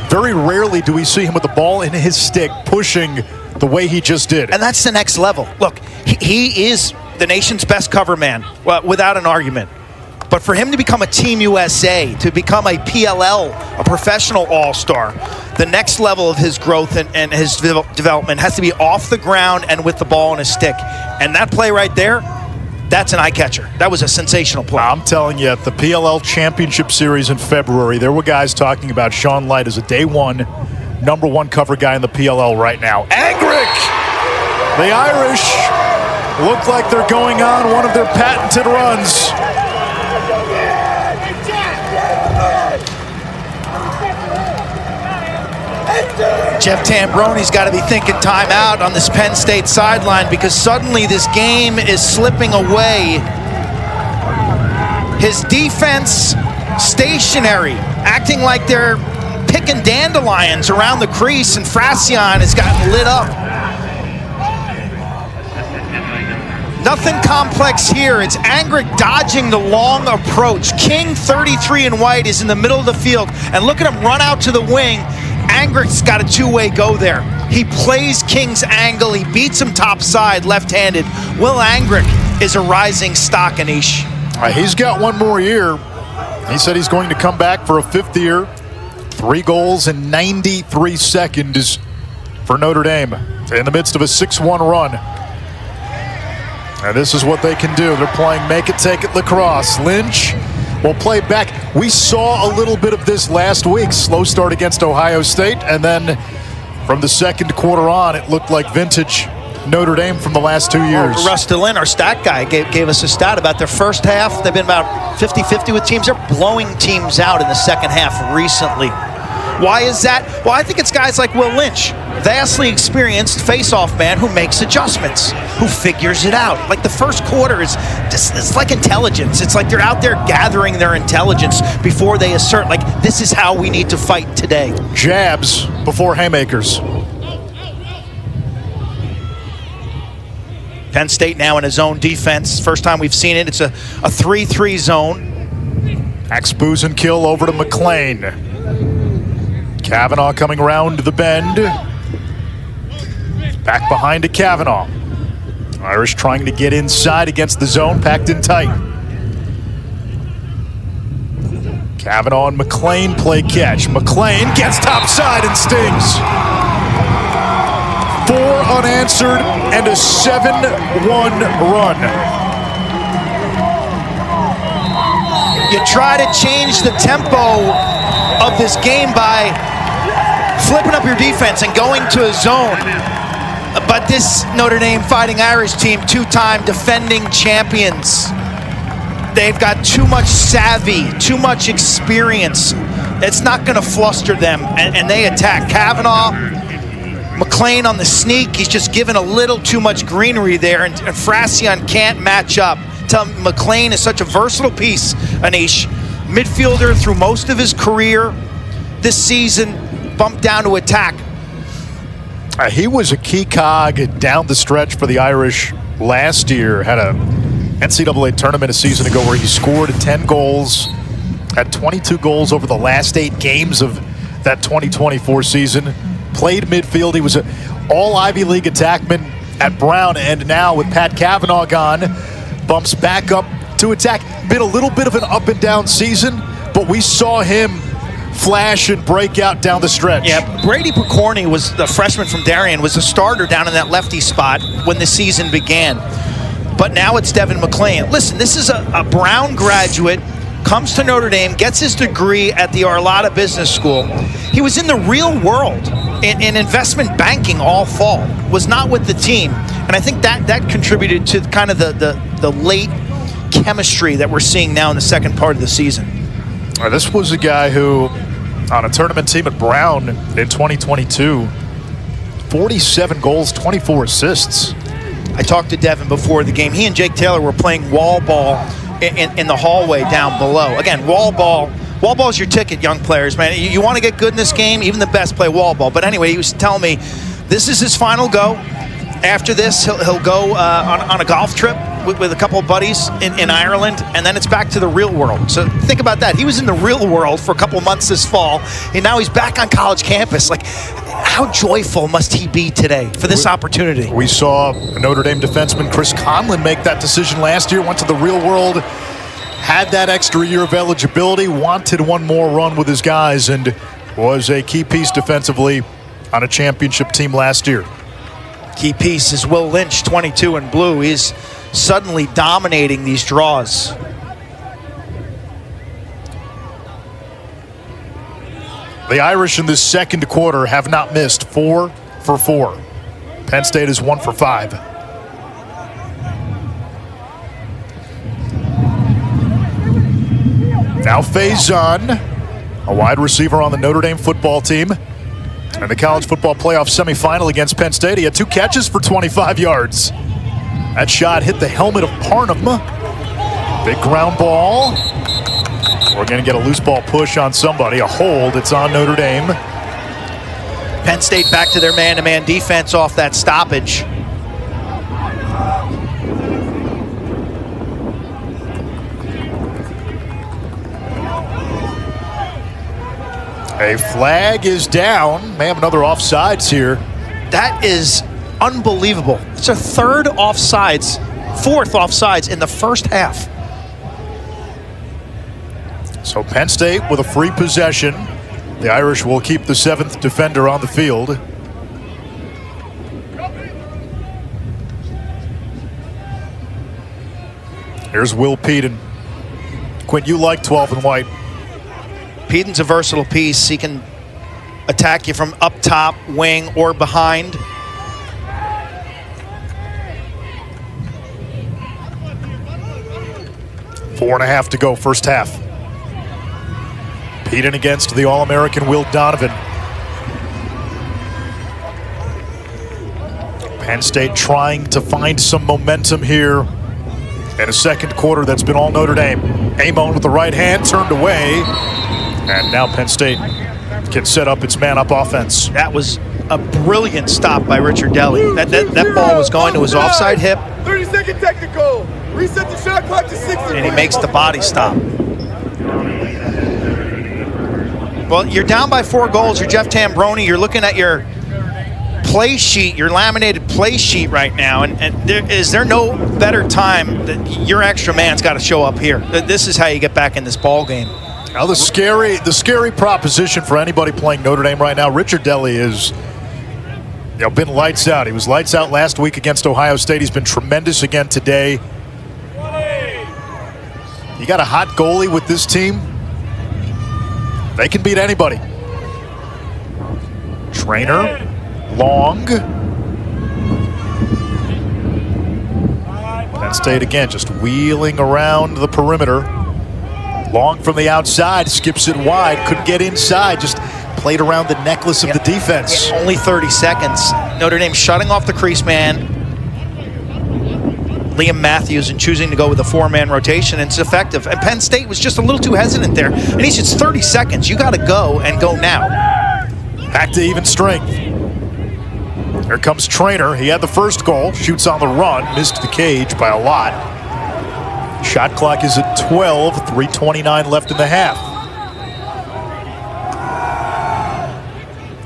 Very rarely do we see him with the ball in his stick pushing the way he just did. And that's the next level. Look, he is the nation's best cover man, well, without an argument. But for him to become a Team USA, to become a PLL, a professional all-star, the next level of his growth and his development has to be off the ground and with the ball in his stick. And that play right there, that's an eye catcher. That was a sensational play. I'm telling you, at the PLL Championship Series in February, there were guys talking about Sean Light as a day one, #1 cover guy in the PLL right now. Angrick! The Irish look like they're going on one of their patented runs. Jeff Tambroni's got to be thinking timeout on this Penn State sideline because suddenly this game is slipping away. His defense stationary, acting like they're picking dandelions around the crease, and Frassian has gotten lit up. Nothing complex here. It's Angrick dodging the long approach. King, 33 in white, is in the middle of the field, and look at him run out to the wing. Angrick's got a two-way go there. He plays King's angle. He beats him topside, left-handed. Will Angrick is a rising stock, Anish. He's got one more year. He said he's going to come back for a 5th year. 3 goals in 93 seconds for Notre Dame in the midst of a 6-1 run. And this is what they can do. They're playing make-it-take-it lacrosse. Lynch will play back. We saw a little bit of this last week. Slow start against Ohio State, and then from the second quarter on, it looked like vintage Notre Dame from the last 2 years. Russ DeLynn, our stat guy, gave us a stat about their first half. They've been about 50-50 with teams. They're blowing teams out in the second half recently. Why is that? Well, I think it's guys like Will Lynch, vastly experienced face-off man who makes adjustments, who figures it out. Like the first quarter is just, it's like intelligence. It's like they're out there gathering their intelligence before they assert, like, this is how we need to fight today. Jabs before haymakers. Penn State now in a zone defense. First time we've seen it. It's a 3-3 zone. Axbusenkill over to McLean. Kavanaugh coming around the bend. Back behind to Kavanaugh. Irish trying to get inside against the zone, packed in tight. Kavanaugh and McLean play catch. McLean gets topside and stings. 4 unanswered and a 7-1 run. You try to change the tempo of this game by flipping up your defense and going to a zone. But this Notre Dame Fighting Irish team, 2-time defending champions, they've got too much savvy, too much experience. It's not going to fluster them, and they attack. Kavanaugh, McLean on the sneak. He's just given a little too much greenery there, and Frassian can't match up. Tell me, McLean is such a versatile piece, Anish. Midfielder through most of his career. This season, bumped down to attack. He was a key cog down the stretch for the Irish last year. Had a NCAA tournament a season ago where he scored 10 goals, had 22 goals over the last 8 games of that 2024 season. Played midfield. He was an all-Ivy League attackman at Brown, and now with Pat Kavanaugh gone, bumps back up to attack. Been a little bit of an up-and-down season, but we saw him flash and break out down the stretch. Yeah, Brady Picorni was the freshman from Darien, was a starter down in that lefty spot when the season began. But now it's Devin McLean. Listen, this is a Brown graduate, comes to Notre Dame, gets his degree at the Arlada Business School. He was in the real world in investment banking all fall, was not with the team. And I think that contributed to kind of the late chemistry that we're seeing now in the second part of the season. This was a guy who, on a tournament team at Brown in 2022, 47 goals, 24 assists. I talked to Devin before the game. He and Jake Taylor were playing wall ball in the hallway down below. Again, wall ball. Wall ball's your ticket, young players, man. You want to get good in this game, even the best play wall ball. But anyway, he was telling me this is his final go. After this, he'll go on a golf trip with a couple of buddies in Ireland, and then it's back to the real world. So think about that. He was in the real world for a couple of months this fall, and now he's back on college campus. Like, how joyful must he be today for this opportunity? We saw Notre Dame defenseman Chris Conlon make that decision last year, went to the real world, had that extra year of eligibility, wanted one more run with his guys, and was a key piece defensively on a championship team last year. Key piece is Will Lynch, 22 in blue. He's suddenly dominating these draws. The Irish in this second quarter have not missed. 4 for 4. Penn State is 1 for 5. Now Faison, a wide receiver on the Notre Dame football team. In the college football playoff semifinal against Penn State, he had 2 catches for 25 yards. That shot hit the helmet of Parnham. Big ground ball. We're going to get a loose ball push on somebody. A hold. It's on Notre Dame. Penn State back to their man-to-man defense off that stoppage. A flag is down. May have another offsides here. That is unbelievable. It's a fourth offsides in the first half. So Penn State with a free possession. The Irish will keep the 7th defender on the field. Here's Will Peden. Quint, you like 12 and white. Peden's a versatile piece. He can attack you from up top, wing, or behind. Four and a half to go, first half. Peden against the All-American Will Donovan. Penn State trying to find some momentum here in a second quarter that's been all Notre Dame. Amon with the right hand, turned away. And now Penn State can set up its man-up offense. That was a brilliant stop by Richard Deli. That ball was going to his offside hip. 30-second technical. Reset the shot clock to 60. And he makes the body stop. Well, you're down by 4 goals. You're Jeff Tambroni. You're looking at your play sheet, your laminated play sheet right now. And is there no better time that your extra man's got to show up here? This is how you get back in this ball game. Now the scary proposition for anybody playing Notre Dame right now, Richard Deli is been lights out. He was lights out last week against Ohio State. He's been tremendous again today. You got a hot goalie with this team. They can beat anybody. Trainer, Long. Penn State again just wheeling around the perimeter. Long from the outside, skips it wide, couldn't get inside, just played around the necklace of the defense. Only 30 seconds. Notre Dame shutting off the crease man, Liam Matthews, and choosing to go with a 4-man rotation, and it's effective. And Penn State was just a little too hesitant there. And he said, 30 seconds, you got to go and go now. Back to even strength. Here comes Trainer. He had the first goal, shoots on the run, missed the cage by a lot. Shot clock is at 12, 3:29 left in the half.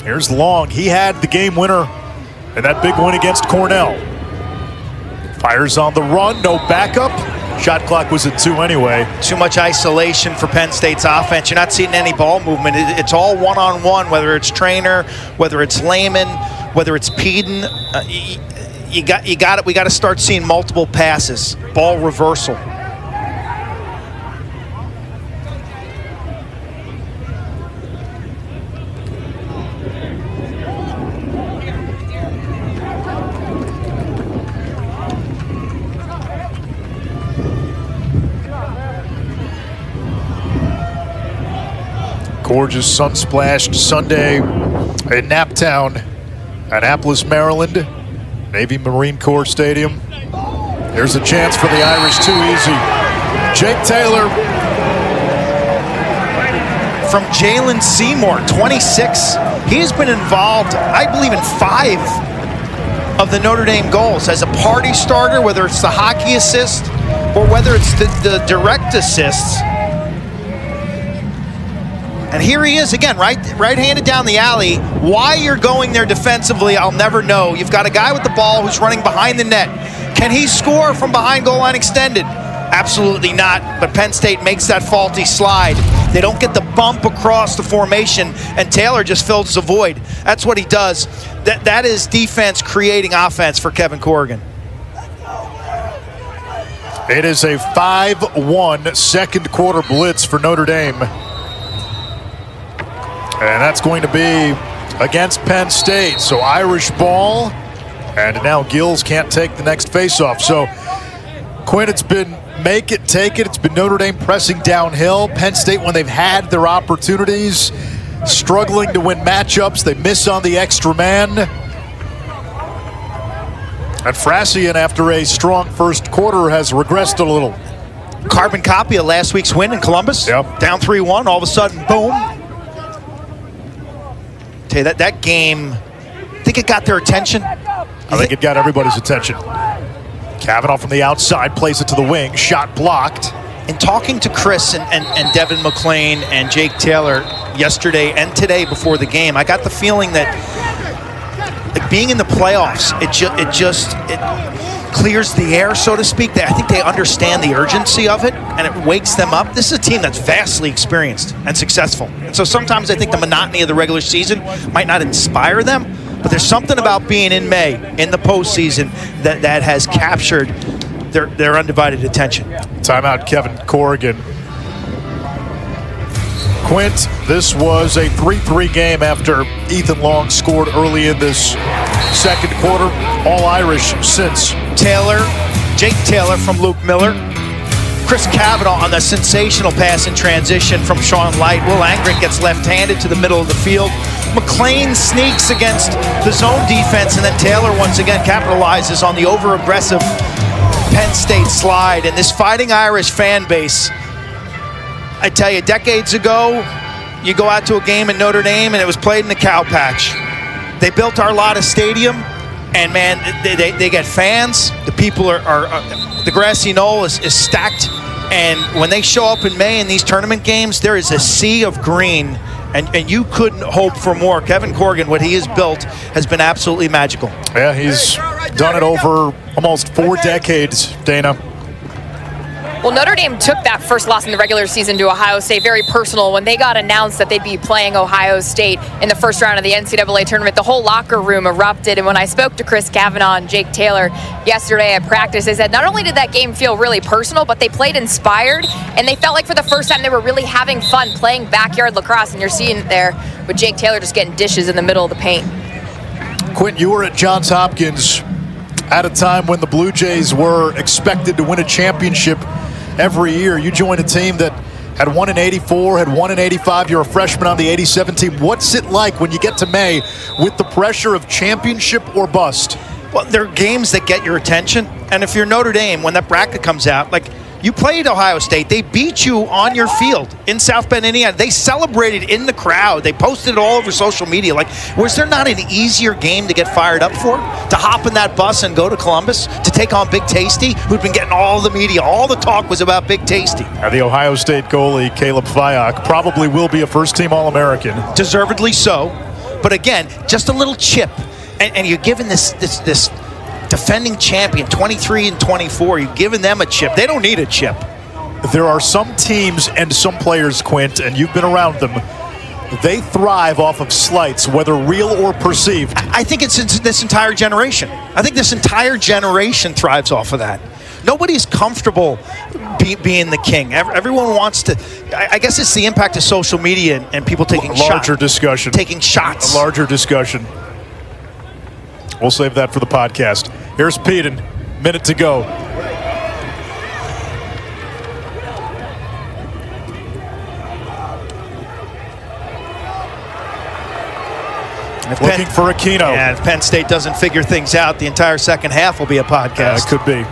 Here's Long. He had the game winner in that big win against Cornell. Fires on the run, no backup. Shot clock was at 2 anyway. Too much isolation for Penn State's offense. You're not seeing any ball movement. It's all one-on-one, whether it's Trainer, whether it's Lehman, whether it's Peden. We got to start seeing multiple passes, ball reversal. Gorgeous sun-splashed Sunday in Naptown, Annapolis, Maryland, Navy Marine Corps Stadium. There's a chance for the Irish, too easy. Jake Taylor. From Jalen Seymour, 26. He has been involved, I believe, in 5 of the Notre Dame goals as a party starter, whether it's the hockey assist or whether it's the direct assists. And here he is again, right-handed down the alley. Why you're going there defensively, I'll never know. You've got a guy with the ball who's running behind the net. Can he score from behind goal line extended? Absolutely not, but Penn State makes that faulty slide. They don't get the bump across the formation, and Taylor just fills the void. That's what he does. That is defense creating offense for Kevin Corrigan. It is a 5-1 second quarter blitz for Notre Dame. And that's going to be against Penn State. So Irish ball, and now Gills can't take the next faceoff. So, Quinn, it's been make it, take it. It's been Notre Dame pressing downhill. Penn State, when they've had their opportunities, struggling to win matchups. They miss on the extra man. And Frassian, after a strong first quarter, has regressed a little. Carbon copy of last week's win in Columbus. Yep. Down 3-1, all of a sudden, boom. Tell you that game, I think it got their attention. I think it got everybody's attention. Kavanaugh from the outside plays it to the wing. Shot blocked. In talking to Chris and Devin McLean and Jake Taylor yesterday and today before the game, I got the feeling that like being in the playoffs, it clears the air, so to speak. I think they understand the urgency of it, and it wakes them up. This is a team that's vastly experienced and successful. And so sometimes I think the monotony of the regular season might not inspire them, but there's something about being in May, in the postseason, that has captured their undivided attention. Timeout, Kevin Corrigan. Quint, this was a 3-3 game after Ethan Long scored early in this second quarter. All Irish since. Jake Taylor from Luke Miller. Chris Kavanaugh on the sensational pass in transition from Sean Light. Will Angren gets left-handed to the middle of the field. McLean sneaks against the zone defense, and then Taylor once again capitalizes on the over-aggressive Penn State slide. And this Fighting Irish fan base, I tell you, decades ago, you go out to a game in Notre Dame and it was played in the cow patch. They built Arlotta Stadium, and man, they get fans. The people the grassy knoll is stacked, and when they show up in May in these tournament games, there is a sea of green, and you couldn't hope for more. Kevin Corrigan, what he has built has been absolutely magical. Yeah, he's done it over almost 4 decades, Dana. Well, Notre Dame took that first loss in the regular season to Ohio State very personal. When they got announced that they'd be playing Ohio State in the first round of the NCAA tournament, the whole locker room erupted. And when I spoke to Chris Kavanaugh and Jake Taylor yesterday at practice, they said not only did that game feel really personal, but they played inspired, and they felt like for the first time they were really having fun playing backyard lacrosse. And you're seeing it there with Jake Taylor just getting dishes in the middle of the paint. Quint, you were at Johns Hopkins at a time when the Blue Jays were expected to win a championship every year. You joined a team that had won in '84, had won in '85. You're a freshman on the '87 team. What's it like when you get to May with the pressure of championship or bust? Well, there are games that get your attention, and if you're Notre Dame, when that bracket comes out, like you played Ohio State, they beat you on your field in South Bend, Indiana. They celebrated in the crowd. They posted it all over social media. Like, was there not an easier game to get fired up for? To hop in that bus and go to Columbus to take on Big Tasty, who'd been getting all the media. All the talk was about Big Tasty. The Ohio State goalie, Caleb Fiok, probably will be a first-team All-American. Deservedly so. But again, just a little chip. And you're given this defending champion, 23-24, you've given them a chip. They don't need a chip. There are some teams and some players, Quint, and you've been around them, they thrive off of slights, whether real or perceived. I think it's this entire generation. I think this entire generation thrives off of that. Nobody's comfortable being the king. Everyone wants to. I guess it's the impact of social media and people taking larger discussion. Taking shots. A larger discussion. We'll save that for the podcast. Here's Peden, minute to go. Looking for Aquino. Yeah, if Penn State doesn't figure things out, the entire second half will be a podcast. It could be.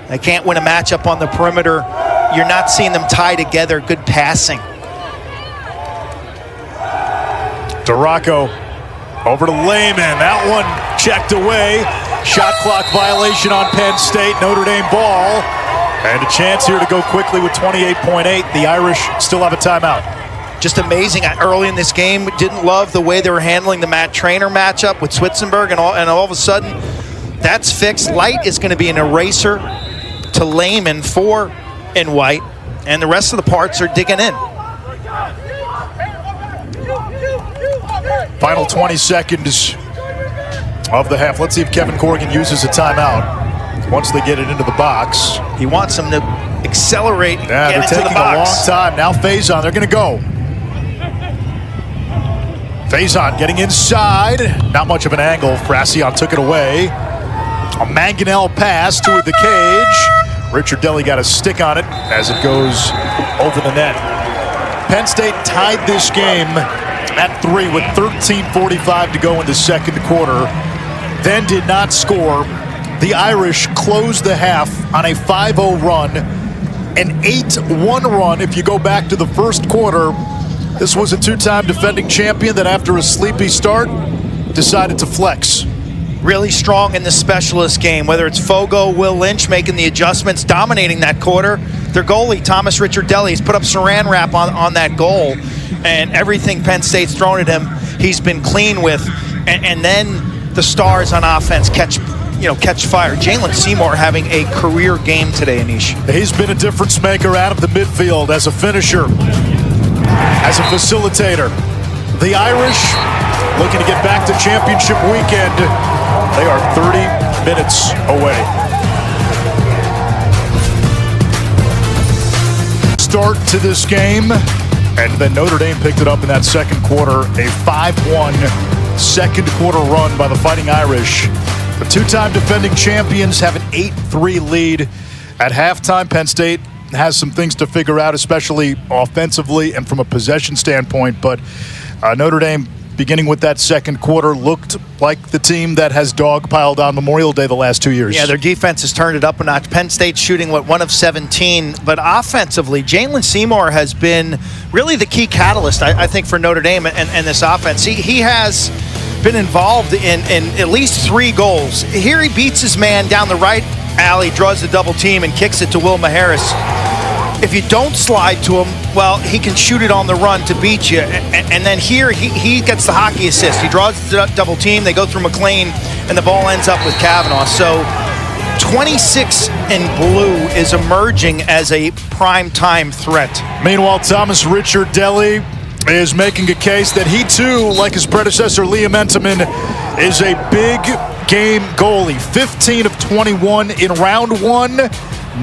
They can't win a matchup on the perimeter. You're not seeing them tie together. Good passing. Duraco Over to Lehman. That one checked away. Shot clock violation on Penn State. Notre Dame ball. And a chance here to go quickly with 28.8. The Irish still have a timeout. Just amazing. Early in this game, didn't love the way they were handling the Matt Trainer matchup with Switzenberg, and all of a sudden, that's fixed. Light is going to be an eraser to Lehman for in white, and the rest of the parts are digging in. Final 20 seconds of the half. Let's see if Kevin Corrigan uses a timeout once they get it into the box. He wants them to accelerate and yeah, get into the box. They're taking a long time. Now Faison, they're going to go. Faison getting inside. Not much of an angle. Frassion took it away. A Manganell pass to the cage. Richard Deli got a stick on it as it goes over the net. Penn State tied this game at 3 with 13:45 to go in the second quarter. Then did not score. The Irish closed the half on a 5-0 run. An 8-1 run if you go back to the first quarter. This was a two-time defending champion that after a sleepy start decided to flex. Really strong in the specialist game, whether it's Fogo, Will Lynch making the adjustments, dominating that quarter. Their goalie, Thomas Richard Deli, has put up saran wrap on that goal, and everything Penn State's thrown at him, he's been clean with. And then the stars on offense catch fire. Jalen Seymour having a career game today, Anish. He's been a difference maker out of the midfield as a finisher, as a facilitator. The Irish looking to get back to championship weekend. They are 30 minutes away. Start to this game, and then Notre Dame picked it up in that second quarter. A 5-1 second quarter run by the Fighting Irish. The two-time defending champions have an 8-3 lead at halftime. Penn State has some things to figure out, especially offensively and from a possession standpoint. But Notre Dame, beginning with that second quarter, looked like the team that has dogpiled on Memorial Day the last 2 years. Yeah, their defense has turned it up a notch. Penn State shooting, 1 of 17. But offensively, Jalen Seymour has been really the key catalyst, I think, for Notre Dame and this offense. He has been involved in at least 3 goals. Here he beats his man down the right alley, draws the double team, and kicks it to Will Maharis. If you don't slide to him, well, he can shoot it on the run to beat you. And then here, he gets the hockey assist. He draws the double team. They go through McLean, and the ball ends up with Kavanaugh. So 26 in blue is emerging as a prime-time threat. Meanwhile, Thomas Richard Deli is making a case that he, too, like his predecessor, Liam Entenmann, is a big game goalie. 15 of 21 in round 1,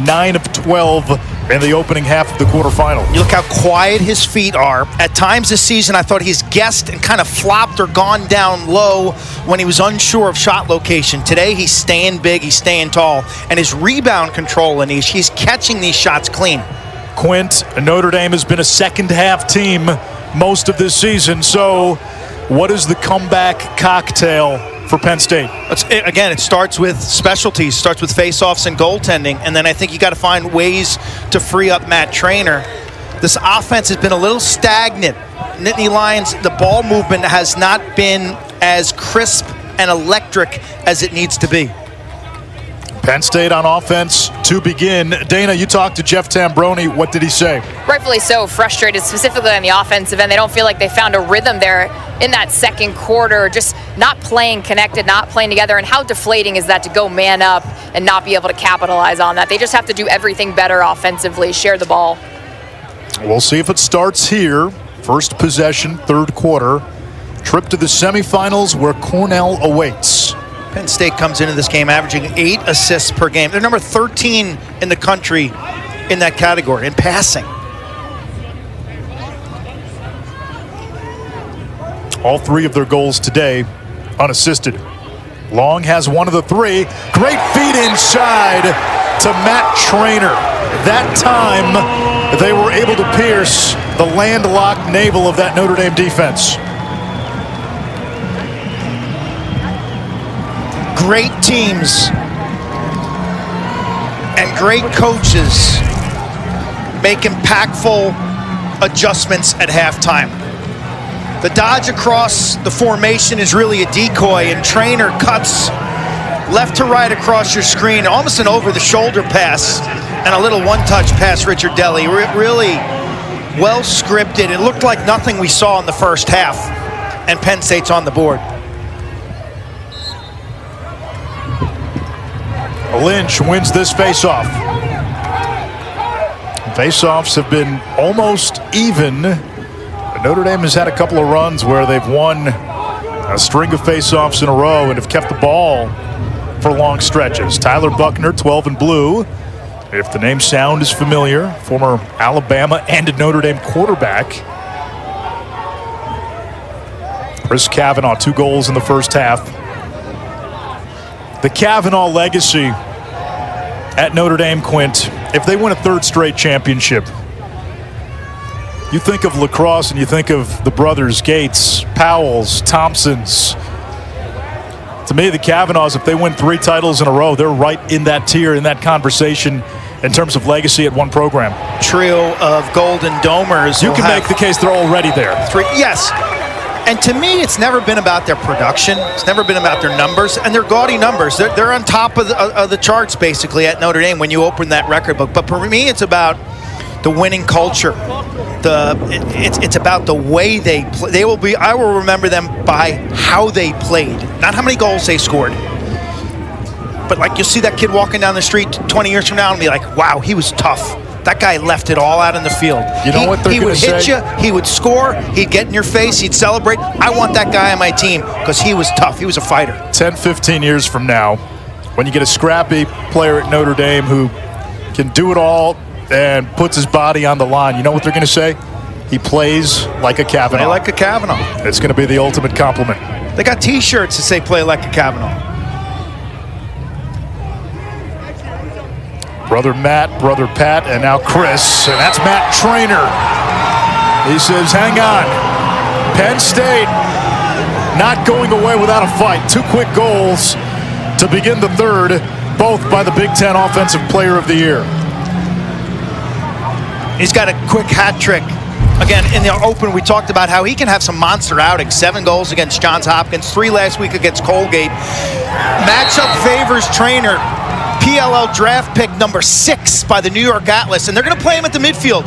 9 of 12 in the opening half of the quarterfinal. You look how quiet his feet are. At times this season, I thought he's guessed and kind of flopped or gone down low when he was unsure of shot location. Today, he's staying big, he's staying tall. And his rebound control, Anish, he's catching these shots clean. Quint, Notre Dame has been a second-half team most of this season. So what is the comeback cocktail for Penn State? Again, it starts with specialties, starts with face-offs and goaltending, and then I think you got to find ways to free up Matt Trainer. This offense has been a little stagnant. Nittany Lions, the ball movement has not been as crisp and electric as it needs to be. Penn State on offense to begin. Dana, you talked to Jeff Tambroni. What did he say? Rightfully so, frustrated specifically on the offensive end. They don't feel like they found a rhythm there in that second quarter, just not playing connected, not playing together. And how deflating is that to go man up and not be able to capitalize on that? They just have to do everything better offensively, share the ball. We'll see if it starts here. First possession, third quarter. Trip to the semifinals where Cornell awaits. Penn State comes into this game averaging 8 assists per game. They're number 13 in the country in that category, in passing. All 3 of their goals today unassisted. Long has 1 of the 3. Great feed inside to Matt Trainer. That time, they were able to pierce the landlocked navel of that Notre Dame defense. Great teams and great coaches make impactful adjustments at halftime. The dodge across the formation is really a decoy, and Trainer cuts left to right across your screen, almost an over-the-shoulder pass, and a little one-touch pass, Richard Deli. Really well scripted. It looked like nothing we saw in the first half, and Penn State's on the board. Lynch wins this face-off. Face-offs have been almost even. Notre Dame has had a couple of runs where they've won a string of face-offs in a row and have kept the ball for long stretches. Tyler Buckner, 12 and blue. If the name sound is familiar, former Alabama and Notre Dame quarterback. Chris Kavanaugh, 2 goals in the first half. The Kavanaugh legacy at Notre Dame, Quint, if they win a 3rd straight championship, you think of lacrosse and you think of the brothers Gates, Powells, Thompsons. To me, the Kavanaughs, if they win 3 titles in a row, they're right in that tier, in that conversation in terms of legacy at one program. Trio of Golden Domers. You can make the case they're already there. 3, yes. And to me, it's never been about their production. It's never been about their numbers, and they're gaudy numbers. They're on top of the charts, basically, at Notre Dame when you open that record book. But for me, it's about the winning culture. It's about the way they play. I will remember them by how they played, not how many goals they scored. But like, you'll see that kid walking down the street 20 years from now and be like, wow, he was tough. That guy left it all out in the field. You know what they're going to say? He would hit you, he would score, he'd get in your face, he'd celebrate. I want that guy on my team because he was tough. He was a fighter. 10, 15 years from now, when you get a scrappy player at Notre Dame who can do it all and puts his body on the line, you know what they're going to say? He plays like a Kavanaugh. Play like a Kavanaugh. It's going to be the ultimate compliment. They got T-shirts that say play like a Kavanaugh. Brother Matt, brother Pat, and now Chris, and that's Matt Trainer. He says, hang on. Penn State not going away without a fight. 2 quick goals to begin the 3rd, both by the Big Ten Offensive Player of the Year. He's got a quick hat trick. Again, in the open, we talked about how he can have some monster outings. 7 goals against Johns Hopkins, 3 last week against Colgate. Matchup favors Trainer. PLL draft pick number 6 by the New York Atlas, and they're going to play him at the midfield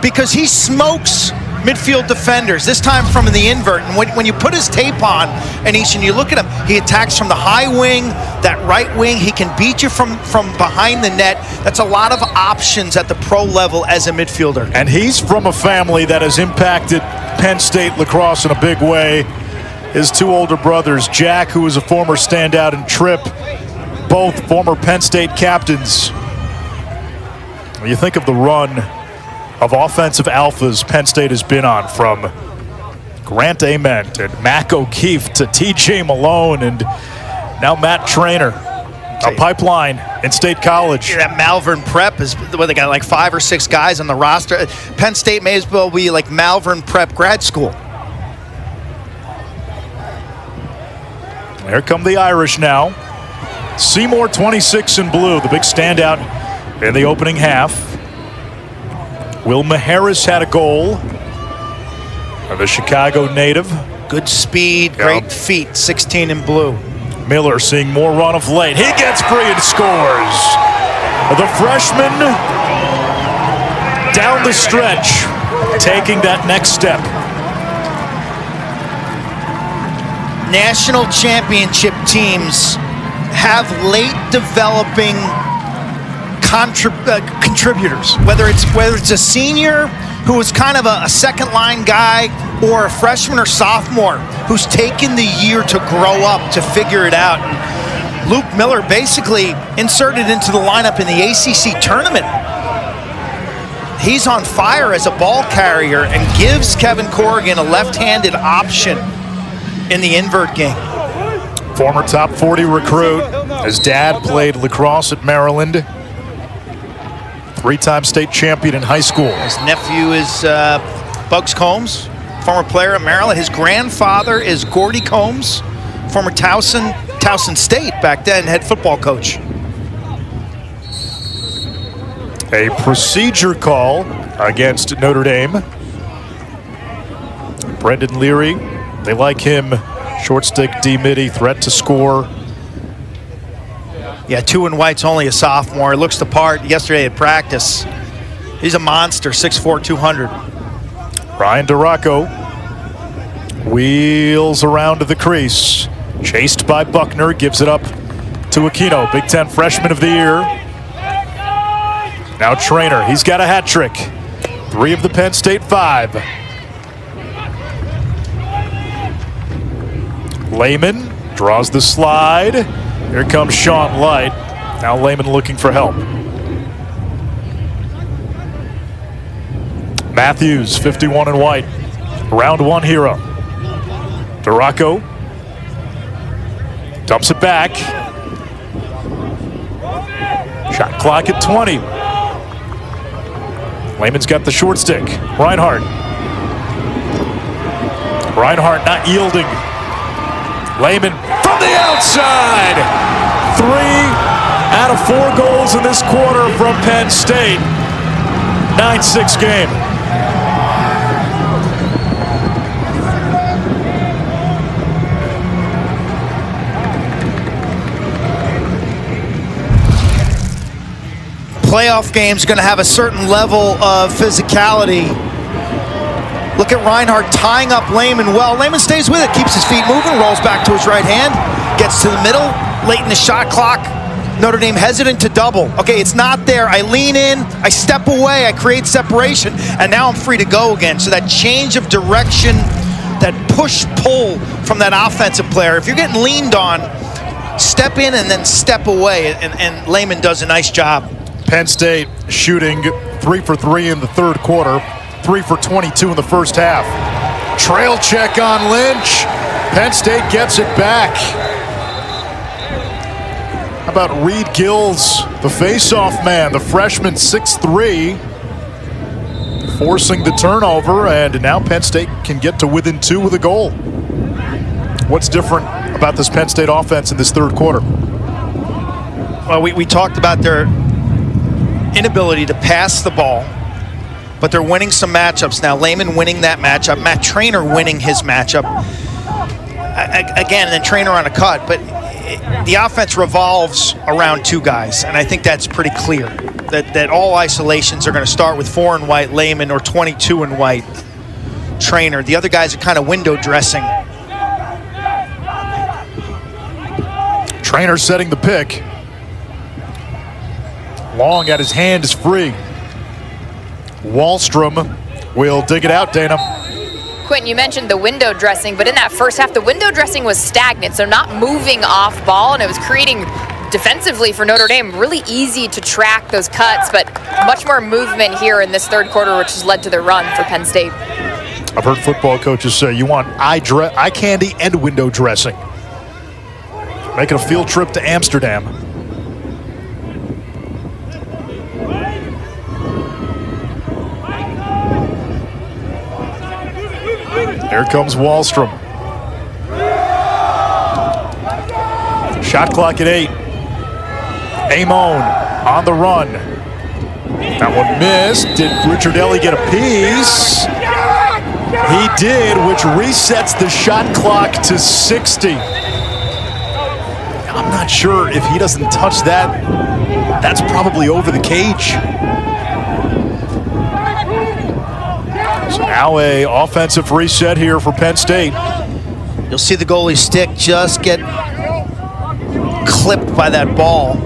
because he smokes midfield defenders, this time from the invert. And when you put his tape on, Anish, and you look at him, he attacks from the high wing, that right wing. He can beat you from behind the net. That's a lot of options at the pro level as a midfielder. And he's from a family that has impacted Penn State lacrosse in a big way. His 2 older brothers, Jack, who was a former standout, and Tripp, both former Penn State captains. When you think of the run of offensive alphas Penn State has been on, from Grant Ament and Mac O'Keefe to TJ Malone and now Matt Trainer, a pipeline in State College. Yeah, that Malvern Prep is where they got like 5 or 6 guys on the roster. Penn State may as well be like Malvern Prep grad school. Here come the Irish now. Seymour, 26 in blue, the big standout in the opening half. Will Maharis had a goal. The Chicago native. Good speed, great feet, 16 in blue. Miller seeing more run of late. He gets free and scores. The freshman down the stretch, taking that next step. National championship teams have late developing contributors, whether it's a senior who is kind of a second line guy, or a freshman or sophomore who's taken the year to grow up, to figure it out. And Luke Miller basically inserted into the lineup in the ACC tournament. He's on fire as a ball carrier and gives Kevin Corrigan a left-handed option in the invert game. Former top 40 recruit. His dad played lacrosse at Maryland. 3-time state champion in high school. His nephew is Bugs Combs, former player at Maryland. His grandfather is Gordy Combs, former Towson State back then head football coach. A procedure call against Notre Dame. Brendan Leary, they like him. Short stick, D-midi, threat to score. Yeah, Two and White's only a sophomore. Looks the part yesterday at practice. He's a monster, 6'4", 200. Ryan DeRocco wheels around to the crease. Chased by Buckner, gives it up to Aquino, Big Ten Freshman of the Year. Now Trainer, he's got a hat trick. 3 of the Penn State 5. Lehman draws the slide. Here comes Sean Light. Now Lehman looking for help. Matthews, 51 and white. Round 1 hero. DeRocco dumps it back. Shot clock at 20. Lehman's got the short stick. Reinhardt not yielding. Lehman from the outside. 3 out of 4 goals in this quarter from Penn State. 9-6 game. Playoff game's going to have a certain level of physicality. Look at Reinhardt tying up Lehman well. Lehman stays with it, keeps his feet moving, rolls back to his right hand, gets to the middle, late in the shot clock. Notre Dame hesitant to double. Okay, it's not there. I lean in, I step away, I create separation, and now I'm free to go again. So that change of direction, that push-pull from that offensive player, if you're getting leaned on, step in and then step away, and Lehman does a nice job. Penn State shooting 3 for 3 in the third quarter, 3 for 22 in the first half. Trail check on Lynch. Penn State gets it back. How about Reed Gills, the face-off man, the freshman, 6'3", forcing the turnover, and now Penn State can get to within 2 with a goal. What's different about this Penn State offense in this third quarter? Well, we talked about their inability to pass the ball, but they're winning some matchups now. Lehman winning that matchup, Matt Trainer winning his matchup. Again, then Trainer on a cut, but the offense revolves around 2 guys, and I think that's pretty clear. That all isolations are going to start with 4 and white Lehman or 22 and white Trainer. The other guys are kind of window dressing. Trainer setting the pick. Long at his hand is free. Wallstrom will dig it out, Dana. Quentin, you mentioned the window dressing, but in that first half, the window dressing was stagnant, so not moving off ball, and it was creating defensively for Notre Dame really easy to track those cuts, but much more movement here in this third quarter, which has led to the run for Penn State. I've heard football coaches say you want eye candy and window dressing. Making a field trip to Amsterdam. Here comes Wallstrom. Shot clock at 8. Amon on the run. That one missed. Did Ricciardelli get a piece? He did, which resets the shot clock to 60. I'm not sure if he doesn't touch that. That's probably over the cage. So now a offensive reset here for Penn State. You'll see the goalie stick just get clipped by that ball,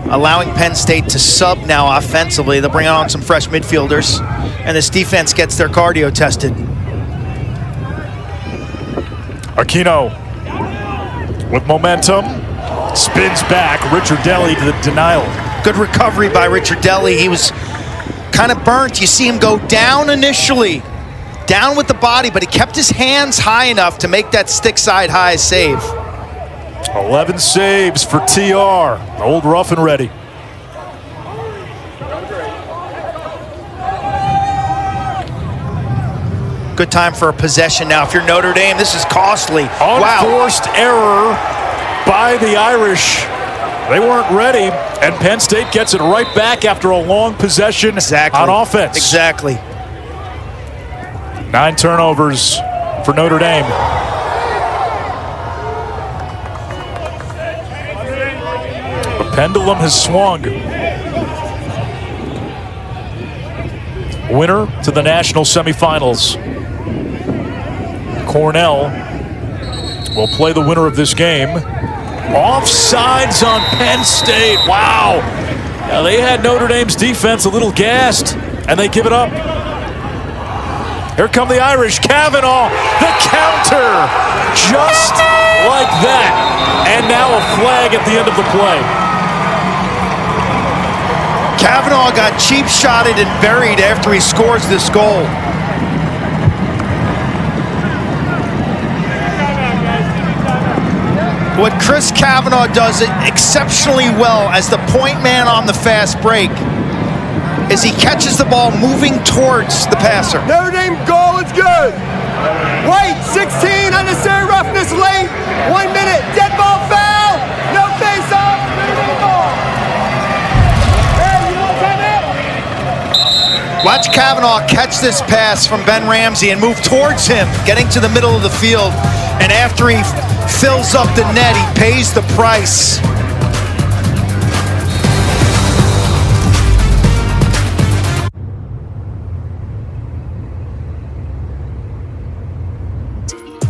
allowing Penn State to sub now offensively. They'll bring on some fresh midfielders, and this defense gets their cardio tested. Aquino with momentum, spins back. Ricciardelli to the denial. Good recovery by Ricciardelli. He was kind of burnt. You see him go down initially, down with the body, but he kept his hands high enough to make that stick side high save. 11 saves for TR, old rough and ready. Good time for a possession now. If you're Notre Dame, this is costly. Unforced error by the Irish. They weren't ready, and Penn State gets it right back after a long possession on offense. Exactly. 9 turnovers for Notre Dame. The pendulum has swung. Winner to the national semifinals. Cornell will play the winner of this game. Offsides on Penn State. Wow. Yeah, they had Notre Dame's defense a little gassed, and they give it up. Here come the Irish. Kavanaugh, the counter. Just like that. And now a flag at the end of the play. Kavanaugh got cheap shotted and buried after he scores this goal. What Chris Kavanaugh does exceptionally well as the point man on the fast break is he catches the ball moving towards the passer. Notre Dame goal is good. White, 16, unnecessary roughness late. 1 minute, dead ball foul. No face off. Watch Kavanaugh catch this pass from Ben Ramsey and move towards him, getting to the middle of the field. And after he fills up the net, he pays the price.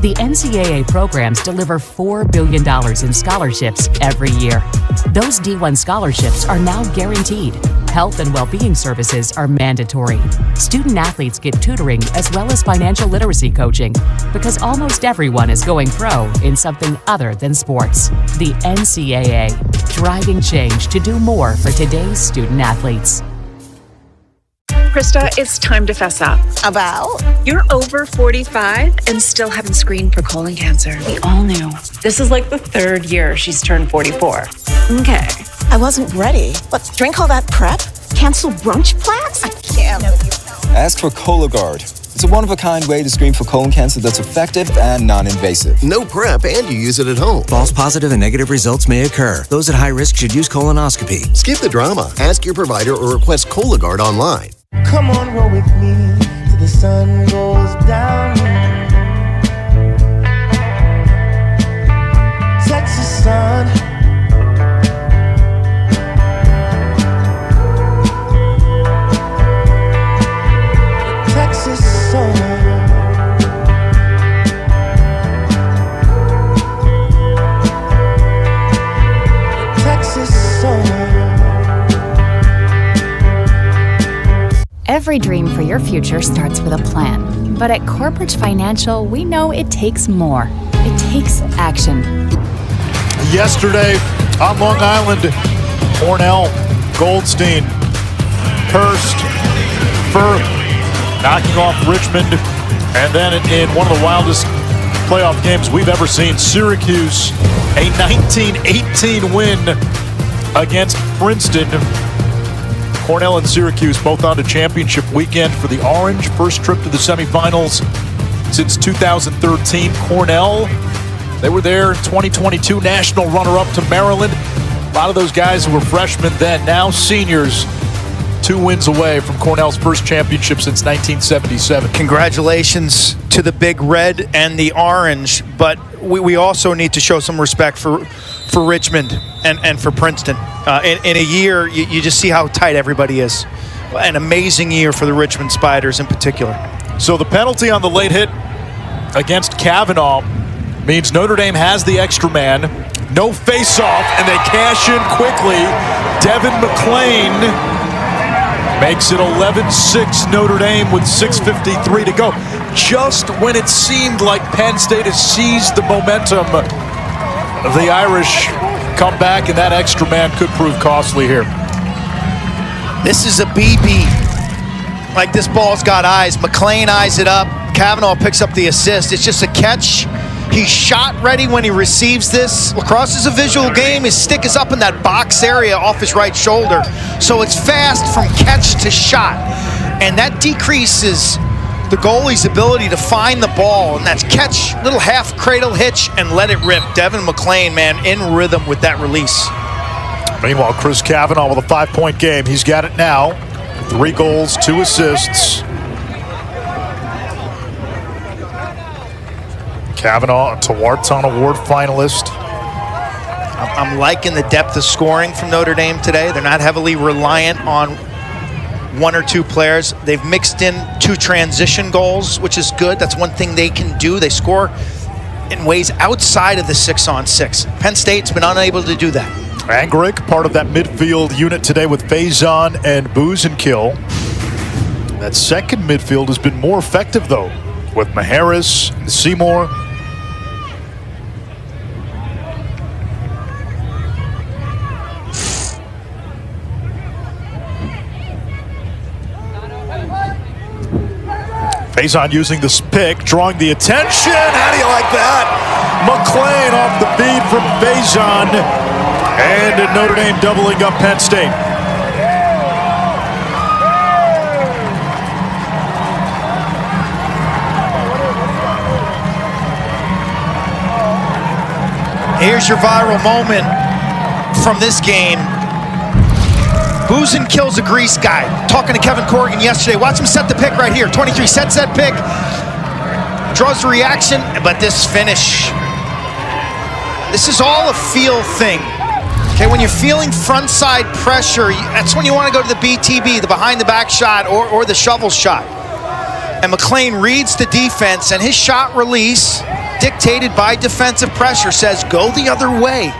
The NCAA programs deliver $4 billion in scholarships every year. Those D1 scholarships are now guaranteed. Health and well-being services are mandatory. Student athletes get tutoring as well as financial literacy coaching because almost everyone is going pro in something other than sports. The NCAA, driving change to do more for today's student athletes. Krista, it's time to fess up. About? You're over 45 and still haven't screened for colon cancer. We all knew. This is like the 3rd year she's turned 44. Okay. I wasn't ready. But drink all that prep? Cancel brunch plans? I can't. Ask for Cologuard. It's a one-of-a-kind way to screen for colon cancer that's effective and non-invasive. No prep, and you use it at home. False positive and negative results may occur. Those at high risk should use colonoscopy. Skip the drama. Ask your provider or request Cologuard online. Come on, roll with me till the sun goes down. Texas sun. Texas sun. Texas sun. Every dream for your future starts with a plan. But at Corbridge Financial, we know it takes more. It takes action. Yesterday on Long Island, Cornell, Goldstein, Hurst, Firth, knocking off Richmond, and then in one of the wildest playoff games we've ever seen, Syracuse, a 19-18 win against Princeton. Cornell and Syracuse both on to championship weekend for the Orange. First trip to the semifinals since 2013. Cornell, they were there in 2022, national runner-up to Maryland. A lot of those guys who were freshmen then, now seniors. 2 wins away from Cornell's first championship since 1977. Congratulations to the Big Red and the Orange, but we also need to show some respect for Richmond and for Princeton. In a year, you just see how tight everybody is. An amazing year for the Richmond Spiders in particular. So the penalty on the late hit against Kavanaugh means Notre Dame has the extra man. No face-off, and they cash in quickly. Devin McClain makes it 11-6 Notre Dame with 6:53 to go. Just when it seemed like Penn State has seized the momentum, the Irish come back, and that extra man could prove costly here. This is a BB. Like, this ball's got eyes. McClain eyes it up. Kavanaugh picks up the assist. It's just a catch. He's shot ready when he receives this. Lacrosse is a visual game. His stick is up in that box area off his right shoulder. So it's fast from catch to shot. And that decreases the goalie's ability to find the ball. And that's catch, little half cradle hitch, and let it rip. Devin McClain, man, in rhythm with that release. Meanwhile, Chris Kavanaugh with a 5-point game. He's got it now. 3 goals, 2 assists. Kavanaugh, a Tewaaraton Award finalist. I'm liking the depth of scoring from Notre Dame today. They're not heavily reliant on one or two players. They've mixed in 2 transition goals, which is good. That's one thing they can do. They score in ways outside of the 6-on-6. Penn State's been unable to do that. Angrick, part of that midfield unit today with Faison and Buzenkill. That second midfield has been more effective, though, with Maharis and Seymour. Faison using this pick, drawing the attention. How do you like that? McLean off the feed from Faison. And Notre Dame doubling up Penn State. Here's your viral moment from this game. Buzenkill's a grease guy. Talking to Kevin Corrigan yesterday. Watch him set the pick right here. 23 sets that pick. Draws the reaction, but this finish. This is all a feel thing. Okay, when you're feeling front side pressure, that's when you want to go to the BTB, the behind the back shot or the shovel shot. And McLean reads the defense, and his shot release, dictated by defensive pressure, says go the other way.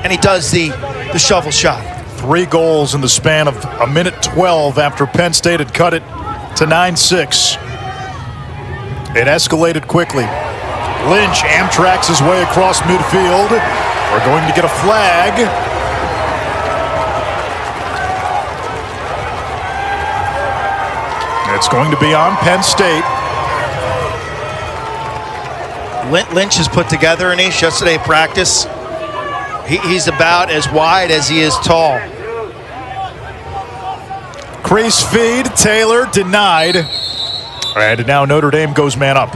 And he does the shovel shot. 3 goals in the span of a minute 12 after Penn State had cut it to 9-6. It escalated quickly. Lynch Amtrak's his way across midfield. We're going to get a flag. It's going to be on Penn State. Lynch is put together, and yesterday at practice. He's about as wide as he is tall. Crease feed, Taylor denied. And now Notre Dame goes man up.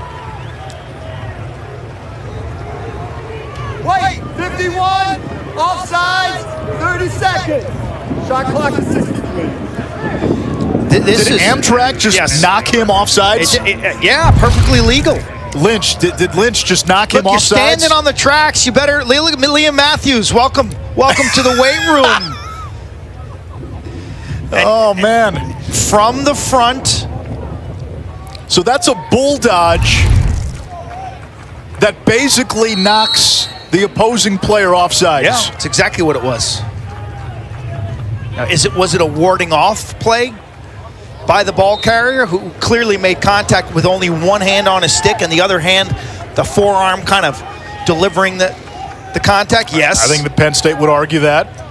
Wait, 51, offsides, 30 seconds. Shot clock is 63. Did Amtrak just knock him offsides? Yeah, perfectly legal. Lynch, did Lynch just knock him offsides? You're standing on the tracks. You better, Liam Matthews, welcome to the weight room. Oh, man. From the front. So that's a bull dodge that basically knocks the opposing player offsides. Yeah, that's exactly what it was. Now, was it a warding off play by the ball carrier, who clearly made contact with only one hand on his stick and the other hand, the forearm kind of delivering the contact? Yes. I think the Penn State would argue that.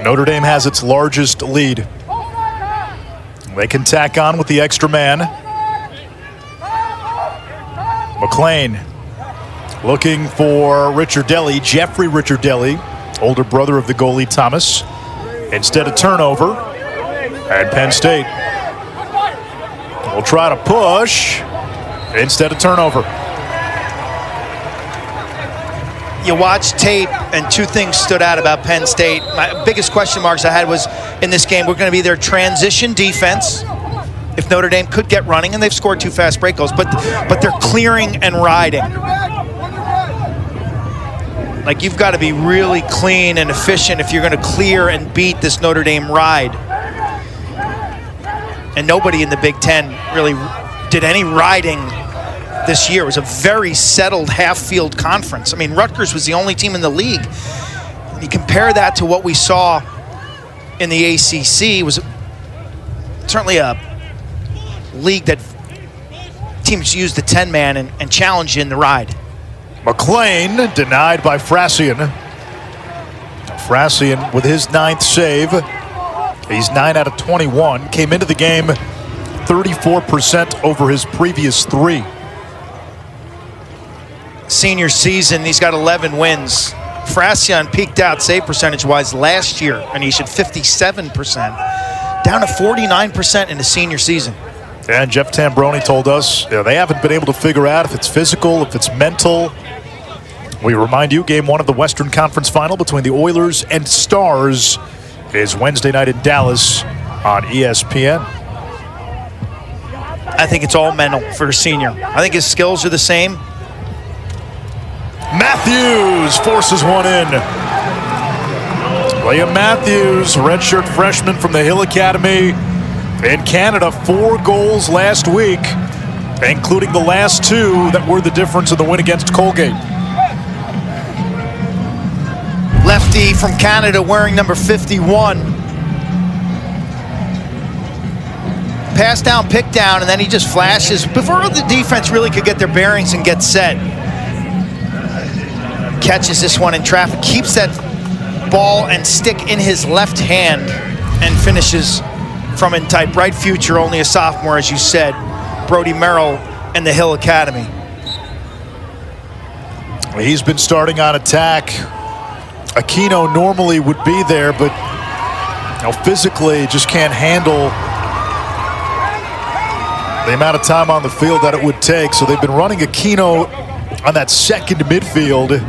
Notre Dame has its largest lead. They can tack on with the extra man. McLean looking for Ricciardelli, Jeffrey Ricciardelli, older brother of the goalie Thomas. Instead of turnover, and Penn State will try to push instead of turnover. You watch tape, and 2 things stood out about Penn State. My biggest question marks I had was, in this game, we're going to be their transition defense. If Notre Dame could get running, and they've scored 2 fast break goals, but they're clearing and riding. Like, you've got to be really clean and efficient if you're going to clear and beat this Notre Dame ride. And nobody in the Big Ten really did any riding this year. It was a very settled half-field conference. I mean, Rutgers was the only team in the league. And you compare that to what we saw in the ACC, it was certainly a league that teams used the 10-man and challenge in the ride. McLean denied by Frassian. Frassian with his 9th save. He's 9 out of 21. Came into the game 34% over his previous 3. Senior season, he's got 11 wins. Frassian peaked out save percentage-wise last year, and he should 57%, down to 49% in the senior season. And Jeff Tambroni told us they haven't been able to figure out if it's physical, if it's mental. We remind you, game 1 of the Western Conference Final between the Oilers and Stars is Wednesday night in Dallas on ESPN. I think it's all mental for a senior. I think his skills are the same. Matthews forces one in. Liam Matthews, redshirt freshman from the Hill Academy in Canada, 4 goals last week, including the last 2 that were the difference in the win against Colgate. Lefty from Canada wearing number 51. Pass down, pick down, and then he just flashes before the defense really could get their bearings and get set. Catches this one in traffic, keeps that ball and stick in his left hand, and finishes from in tight. Bright future, only a sophomore, as you said. Brody Merrill and the Hill Academy. He's been starting on attack. Aquino normally would be there, but physically just can't handle the amount of time on the field that it would take. So they've been running Aquino on that second midfield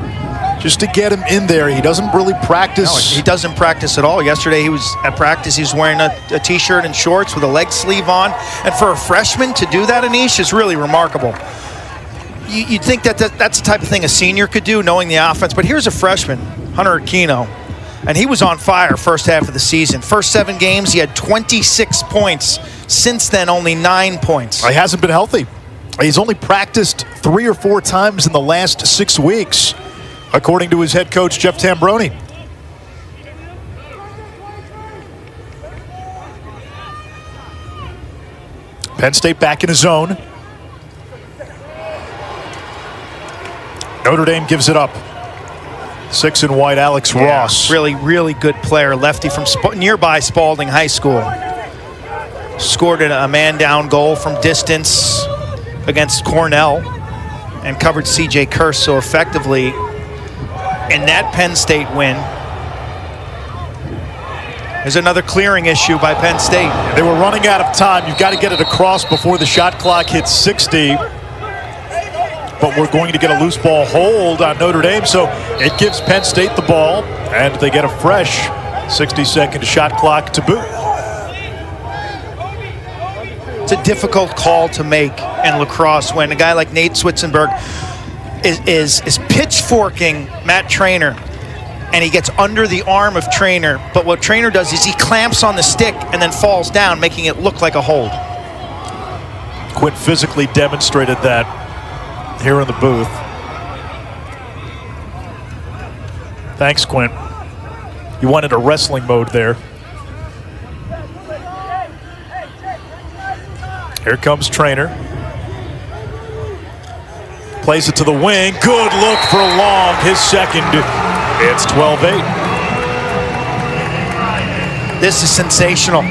just to get him in there. He doesn't really practice. No, he doesn't practice at all. Yesterday he was at practice. He was wearing a t-shirt and shorts with a leg sleeve on. And for a freshman to do that, Anish, is really remarkable. You'd think that's the type of thing a senior could do, knowing the offense. But here's a freshman, Hunter Aquino, and he was on fire first half of the season. First 7 games, he had 26 points. Since then, only 9 points. He hasn't been healthy. He's only practiced 3 or 4 times in the last 6 weeks, according to his head coach, Jeff Tambroni. Penn State back in his zone. Notre Dame gives it up. 6 in white, Alex Ross. Really, really good player. Lefty from nearby Spalding High School. Scored a man-down goal from distance against Cornell and covered C.J. Kurse so effectively in that Penn State win. There's another clearing issue by Penn State. They were running out of time. You've got to get it across before the shot clock hits 60. But we're going to get a loose ball hold on Notre Dame, so it gives Penn State the ball, and they get a fresh 60-second shot clock to boot. It's a difficult call to make in lacrosse when a guy like Nate Switzenberg is pitchforking Matt Traynor, and he gets under the arm of Traynor. But what Traynor does is he clamps on the stick and then falls down, making it look like a hold. Quint physically demonstrated that here in the booth. Thanks, Quint. You went into wrestling mode there. Here comes Traynor. Plays it to the wing. Good look for Long. His second. It's 12-8. This is sensational.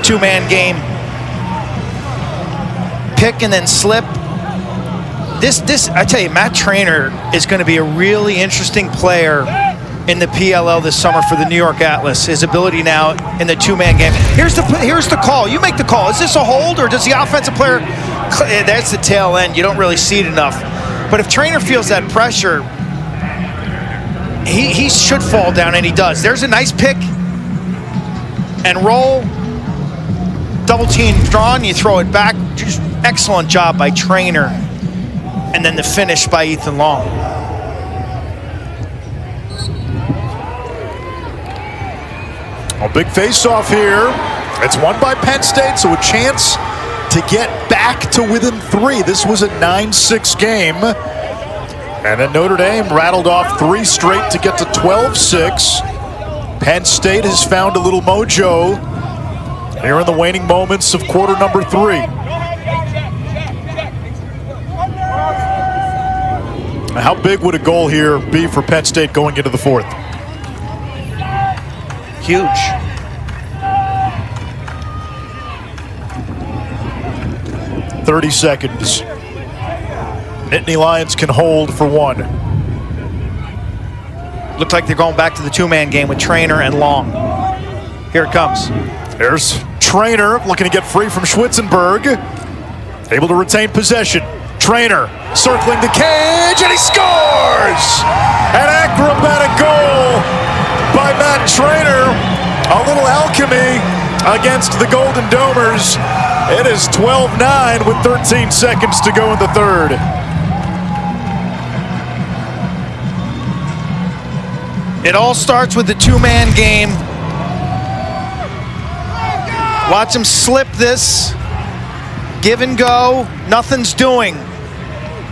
2-man game. Pick and then slip. This I tell you, Matt Traynor is going to be a really interesting player in the PLL this summer for the New York Atlas. His ability now in the 2-man game. Here's the call. You make the call. Is this a hold, or does the offensive player? That's the tail end. You don't really see it enough. But if Traynor feels that pressure, he should fall down, and he does. There's a nice pick and roll. Double team drawn. You throw it back. Just excellent job by Traynor. And then the finish by Ethan Long. A big face-off here. It's won by Penn State, so a chance to get back to within 3. This was a 9-6 game. And then Notre Dame rattled off 3 straight to get to 12-6. Penn State has found a little mojo here in the waning moments of quarter number 3. How big would a goal here be for Penn State going into the 4th? Huge. .30 seconds. Nittany Lions can hold for 1. Looked like they're going back to the 2-man game with Traynor and Long. Here it comes. There's Traynor looking to get free from Schwitzenberg. Able to retain possession. Traynor circling the cage, and he scores! An acrobatic goal by Matt Traynor. A little alchemy against the Golden Domers. It is 12-9 with 13 seconds to go in the third. It all starts with the two-man game. Watch him slip this. Give and go. Nothing's doing.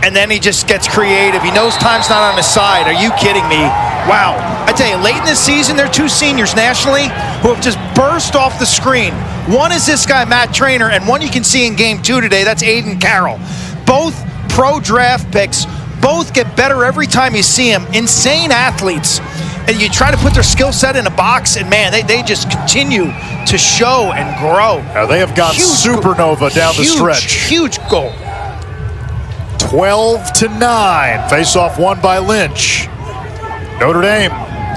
And then he just gets creative. He knows time's not on his side. Are you kidding me? Wow. I tell you, late in this season, there are two seniors nationally who have just burst off the screen. One is this guy, Matt Trainer, and one you can see in game 2 today. That's Aiden Carroll. Both pro draft picks. Both get better every time you see them. Insane athletes. And you try to put their skill set in a box, and man, they just continue to show and grow. Now they have gone supernova down the stretch. Huge goal. 12-9. Face-off won by Lynch. Notre Dame,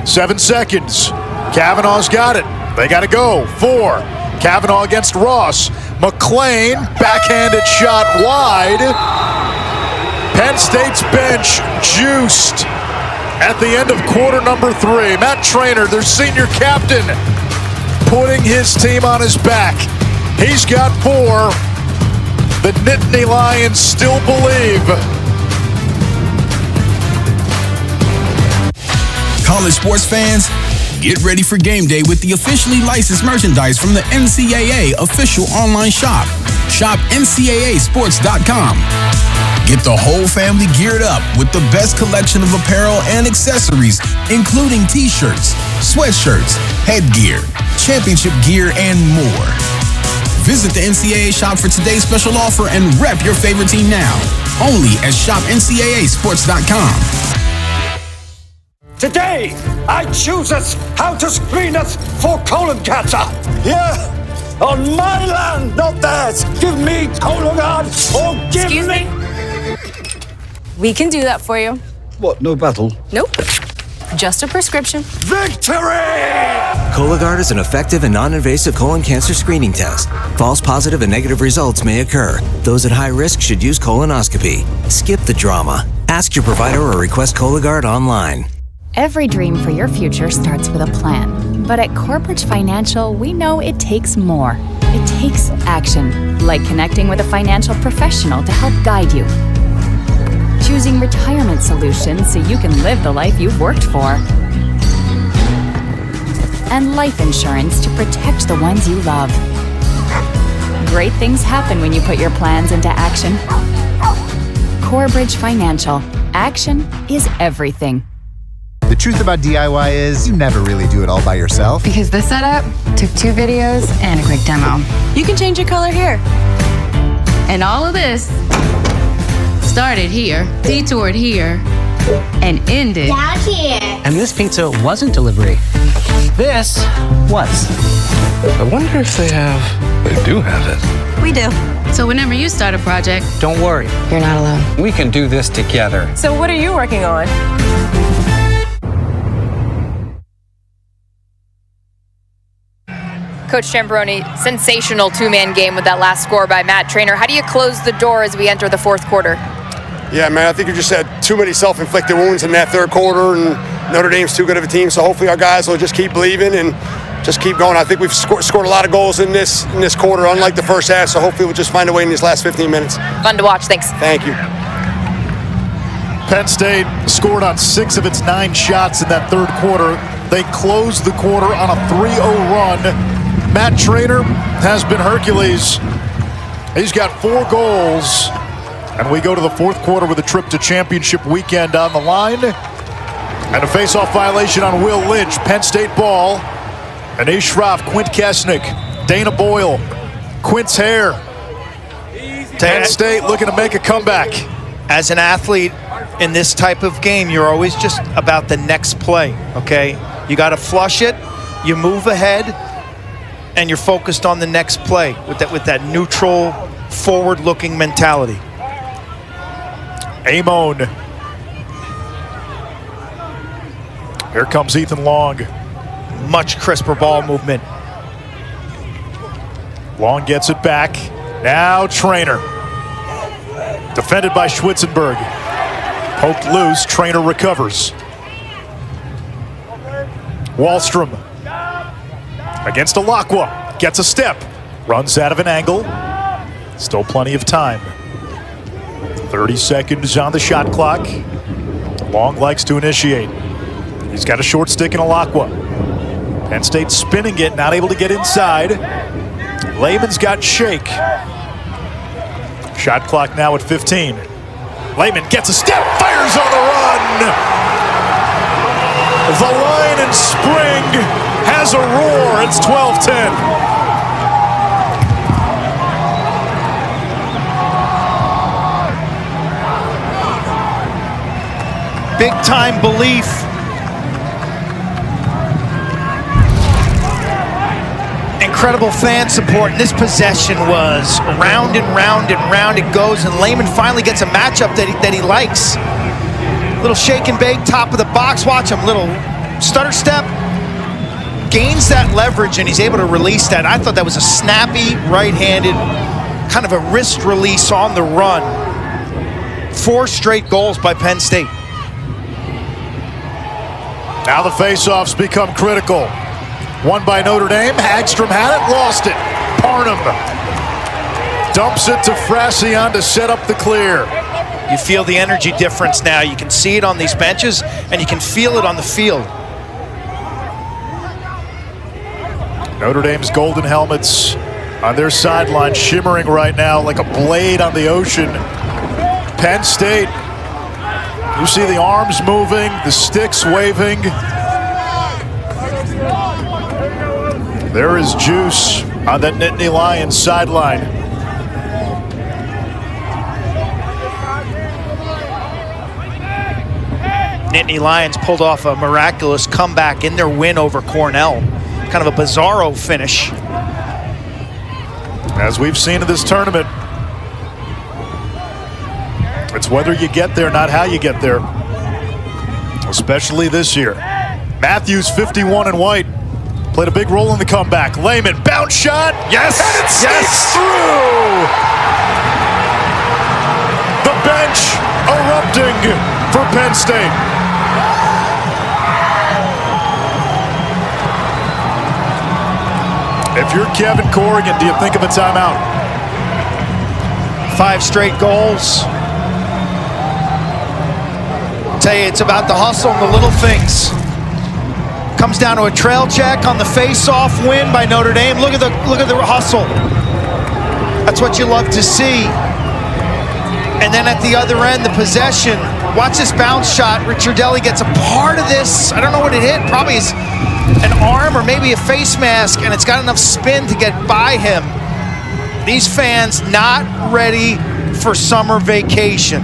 7 seconds. Kavanaugh's got it. They got to go. 4. Kavanaugh against Ross. McLean, backhanded shot wide. Penn State's bench juiced at the end of quarter number 3. Matt Trainer, their senior captain, putting his team on his back. He's got 4. The Nittany Lions still believe. College sports fans, get ready for game day with the officially licensed merchandise from the NCAA official online shop. Shop NCAAsports.com. Get the whole family geared up with the best collection of apparel and accessories, including t-shirts, sweatshirts, headgear, championship gear, and more. Visit the NCAA shop for today's special offer and rep your favorite team now. Only at shopNCAAsports.com. Today, I choose us how to screen us for colon cancer. Yeah, on my land, not theirs. Give me Cologuard or give Excuse me? We can do that for you. What, no battle? Nope. Just a prescription. Victory! Cologuard is an effective and non-invasive colon cancer screening test. False positive and negative results may occur. Those at high risk should use colonoscopy. Skip the drama. Ask your provider or request Cologuard online. Every dream for your future starts with a plan. But at Corbridge Financial, we know it takes more. It takes action, like connecting with a financial professional to help guide you. Choosing retirement solutions so you can live the life you've worked for. And life insurance to protect the ones you love. Great things happen when you put your plans into action. Corbridge Financial. Action is everything. The truth about DIY is you never really do it all by yourself. Because this setup took 2 videos and a quick demo. You can change your color here. And all of this started here, detoured here, and ended down here. And this pizza wasn't delivery. This was. I wonder if they do have it. We do. So whenever you start a project, don't worry. You're not alone. We can do this together. So what are you working on? Coach Chambroni, sensational two-man game with that last score by Matt Trainer. How do you close the door as we enter the fourth quarter? Yeah, man, I think you just had too many self-inflicted wounds in that third quarter, and Notre Dame's too good of a team, so hopefully our guys will just keep believing and just keep going. I think we've scored a lot of goals in this quarter, unlike the first half, so hopefully we'll just find a way in these last 15 minutes. Fun to watch. Thanks. Thank you. Penn State scored on 6 of its 9 shots in that third quarter. They closed the quarter on a 3-0 run. Matt Trainer has been Hercules. He's got 4 goals. And we go to the fourth quarter with a trip to championship weekend on the line. And a face-off violation on Will Lynch. Penn State ball. Anish Shroff, Quint Kesnick, Dana Boyle, Quint's hair. Penn State looking to make a comeback. As an athlete in this type of game, you're always just about the next play, okay? You got to flush it, you move ahead, and you're focused on the next play with that neutral, forward-looking mentality. Amon. Here comes Ethan Long. Much crisper ball movement. Long gets it back. Now Trainer. Defended by Schwitzenberg. Poked loose. Trainer recovers. Wallstrom against Alakwa. Gets a step. Runs out of an angle. Still plenty of time. 30 seconds on the shot clock. Long likes to initiate. He's got a short stick and a Lacqua. Penn State spinning it, not able to get inside. Lehman's got shake. Shot clock now at 15. Lehman gets a step, fires on the run. The line in spring has a roar. It's 12-10. Big time belief. Incredible fan support. And this possession was round and round and round it goes, and Lehman finally gets a matchup that he likes. Little shake and bake, top of the box. Watch him, little stutter step. Gains that leverage, and he's able to release that. I thought that was a snappy, right-handed, kind of a wrist release on the run. 4 straight goals by Penn State. Now the face-offs become critical. One by Notre Dame. Hagstrom had it, lost it. Parnham dumps it to Frassian to set up the clear. You feel the energy difference now. You can see it on these benches, and you can feel it on the field. Notre Dame's golden helmets on their sideline shimmering right now like a blade on the ocean. Penn State, you see the arms moving, the sticks waving. There is juice on that Nittany Lions sideline. Nittany Lions pulled off a miraculous comeback in their win over Cornell. Kind of a bizarro finish. As we've seen in this tournament, it's whether you get there, not how you get there. Especially this year. Matthews, 51 in white, played a big role in the comeback. Lehman, bounce shot. Yes, and it sneaks through. The bench erupting for Penn State. If you're Kevin Corrigan, do you think of a timeout? 5 straight goals. Tell you, it's about the hustle and the little things. Comes down to a trail check on the face-off win by Notre Dame. Look at the hustle. That's what you love to see. And then at the other end, the possession. Watch this bounce shot. Ricciardelli gets a part of this. I don't know what it hit. Probably is an arm or maybe a face mask, and it's got enough spin to get by him. These fans not ready for summer vacation.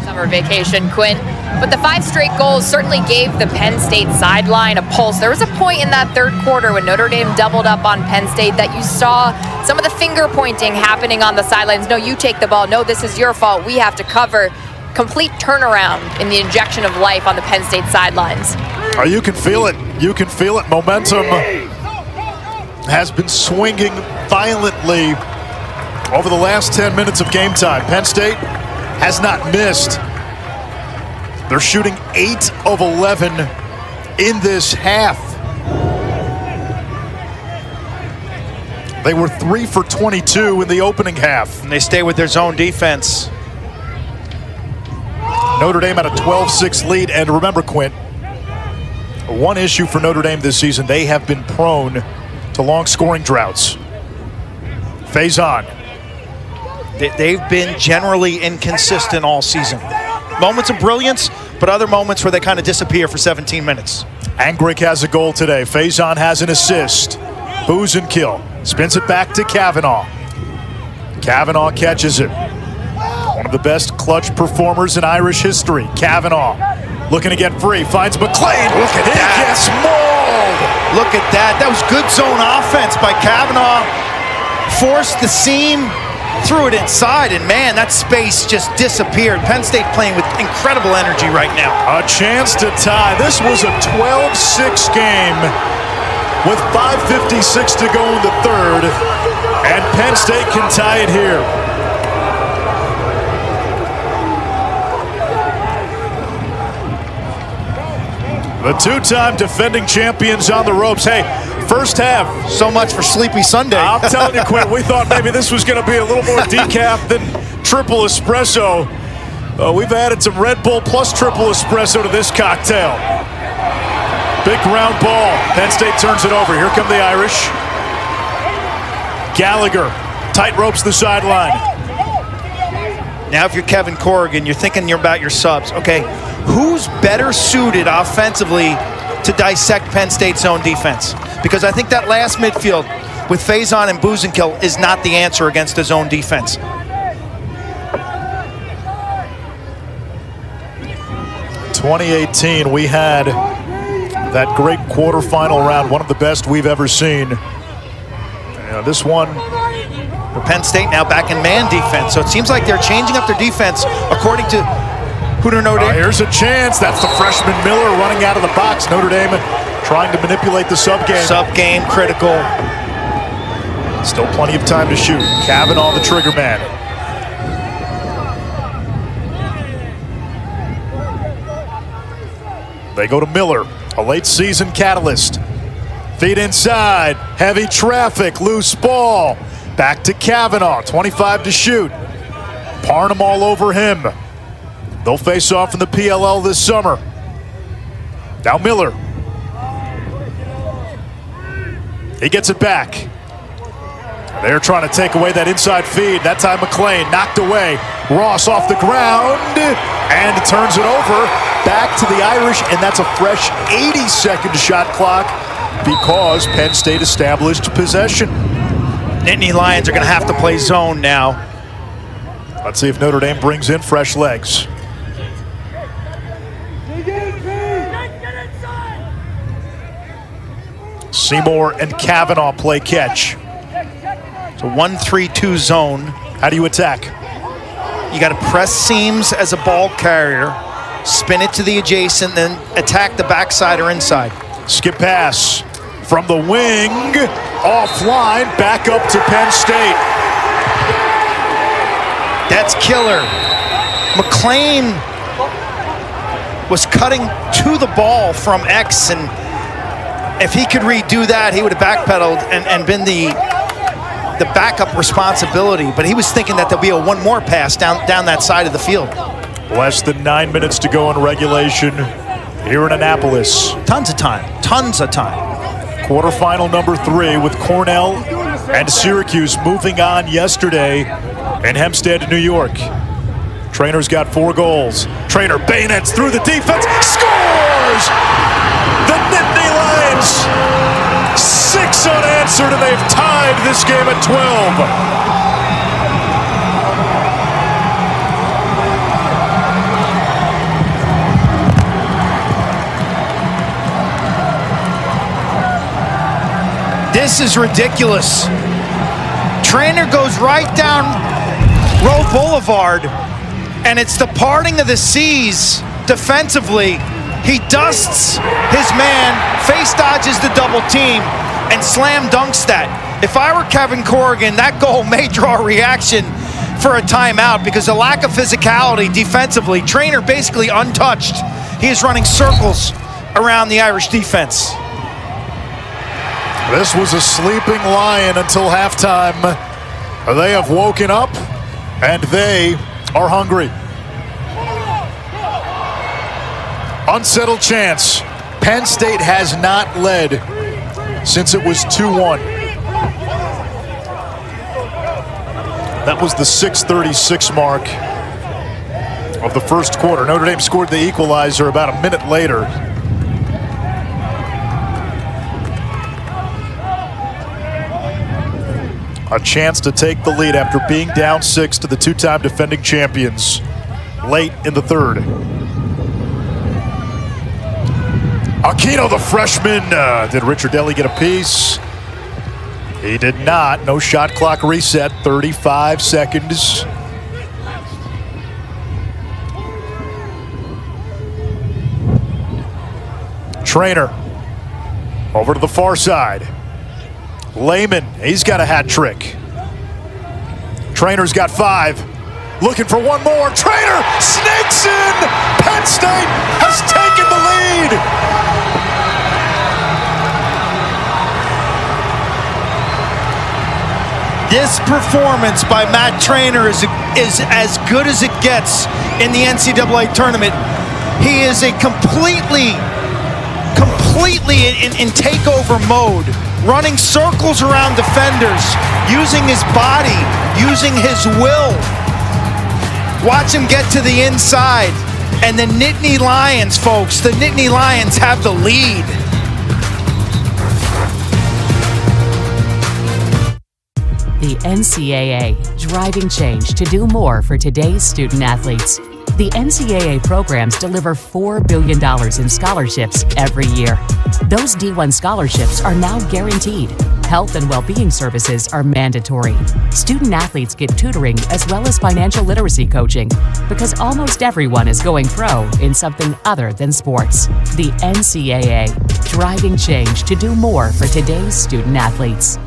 Summer vacation, Quinn. But the 5 straight goals certainly gave the Penn State sideline a pulse. There was a point in that third quarter when Notre Dame doubled up on Penn State that you saw some of the finger pointing happening on the sidelines. No, you take the ball. No, this is your fault. We have to cover. Complete turnaround in the injection of life on the Penn State sidelines. Oh, you can feel it. You can feel it. Momentum has been swinging violently over the last 10 minutes of game time. Penn State has not missed. They're shooting 8 of 11 in this half. They were 3 for 22 in the opening half. And they stay with their zone defense. Notre Dame had a 12-6 lead. And remember, Quint, one issue for Notre Dame this season, they have been prone to long scoring droughts. Faison. They've been generally inconsistent all season. Moments of brilliance, but other moments where they kind of disappear for 17 minutes. Angrick has a goal today. Faison has an assist. Booze and kill. Spins it back to Kavanaugh. Kavanaugh catches it. One of the best clutch performers in Irish history. Kavanaugh looking to get free. Finds McLean. Look at that. He gets mauled. Look at that. That was good zone offense by Kavanaugh. Forced the seam. Threw it inside, and man, that space just disappeared. Penn State playing with incredible energy right now. A chance to tie. This was a 12-6 game with 5:56 to go in the third, and Penn State can tie it here. The two-time defending champions on the ropes. Hey, First half. So much for Sleepy Sunday. I'm telling you, Quinn, we thought maybe this was going to be a little more decaf than triple espresso. We've added some Red Bull plus triple espresso to this cocktail. Big ground ball. Penn State turns it over. Here come the Irish. Gallagher tight ropes the sideline. Now if you're Kevin Corrigan, you're thinking about your subs. Okay, who's better suited offensively to dissect Penn State's zone defense? Because I think that last midfield with Faison and Buzenkill is not the answer against a zone defense. In 2018, we had that great quarterfinal round, one of the best we've ever seen. This one, for Penn State now back in man defense, so it seems like they're changing up their defense according to Notre Dame. Here's a chance. That's the freshman Miller running out of the box. Notre Dame trying to manipulate the sub game. Sub game critical. Still plenty of time to shoot. Kavanaugh, the trigger man. They go to Miller, a late season catalyst. Feet inside, heavy traffic, loose ball. Back to Kavanaugh, 25 to shoot. Parnham all over him. They'll face off in the PLL this summer. Now Miller. He gets it back. They're trying to take away that inside feed. That time McLean knocked away. Ross off the ground and turns it over. Back to the Irish, and that's a fresh 80-second shot clock because Penn State established possession. Nittany Lions are going to have to play zone now. Let's see if Notre Dame brings in fresh legs. Seymour and Kavanaugh play catch. It's a 1-3-2 zone. How do you attack? You got to press seams as a ball carrier, spin it to the adjacent, then attack the backside or inside. Skip pass from the wing, offline, back up to Penn State. That's killer. McLean was cutting to the ball from X, and if he could redo that, he would have backpedaled and been the backup responsibility. But he was thinking that there'll be a one more pass down that side of the field. Less than 9 minutes to go in regulation here in Annapolis. Tons of time. Tons of time. Quarterfinal number 3 with Cornell and Syracuse moving on yesterday in Hempstead, New York. Trainer's got 4 goals. Trainer bayonets through the defense, scores! The Nittany Lions, 6 unanswered, and they've tied this game at 12. This is ridiculous. Trainer goes right down Roe Boulevard, and it's the parting of the seas defensively. He dusts his man, face dodges the double team, and slam dunks that. If I were Kevin Corrigan, that goal may draw a reaction for a timeout because of lack of physicality defensively. Trainer basically untouched. He is running circles around the Irish defense. This was a sleeping lion until halftime. They have woken up, and they are hungry. Unsettled chance. Penn State has not led since it was 2-1. That was the 6:36 mark of the first quarter. Notre Dame scored the equalizer about a minute later. A chance to take the lead after being down 6 to the 2-time defending champions late in the third. Aquino, the freshman. Did Richard Deli get a piece? He did not. No shot clock reset. 35 seconds. Trainer over to the far side. Lehman, he's got a hat trick. Trainer's got 5. Looking for one more. Trainer sneaks in. Penn State has taken the lead. This performance by Matt Trainer is as good as it gets in the NCAA tournament. He is a completely in takeover mode, running circles around defenders, using his body, using his will. Watch him get to the inside. And the Nittany Lions, folks, the Nittany Lions have the lead. The NCAA, driving change to do more for today's student athletes. The NCAA programs deliver $4 billion in scholarships every year. Those D1 scholarships are now guaranteed. Health and well-being services are mandatory. Student athletes get tutoring as well as financial literacy coaching because almost everyone is going pro in something other than sports. The NCAA, driving change to do more for today's student athletes.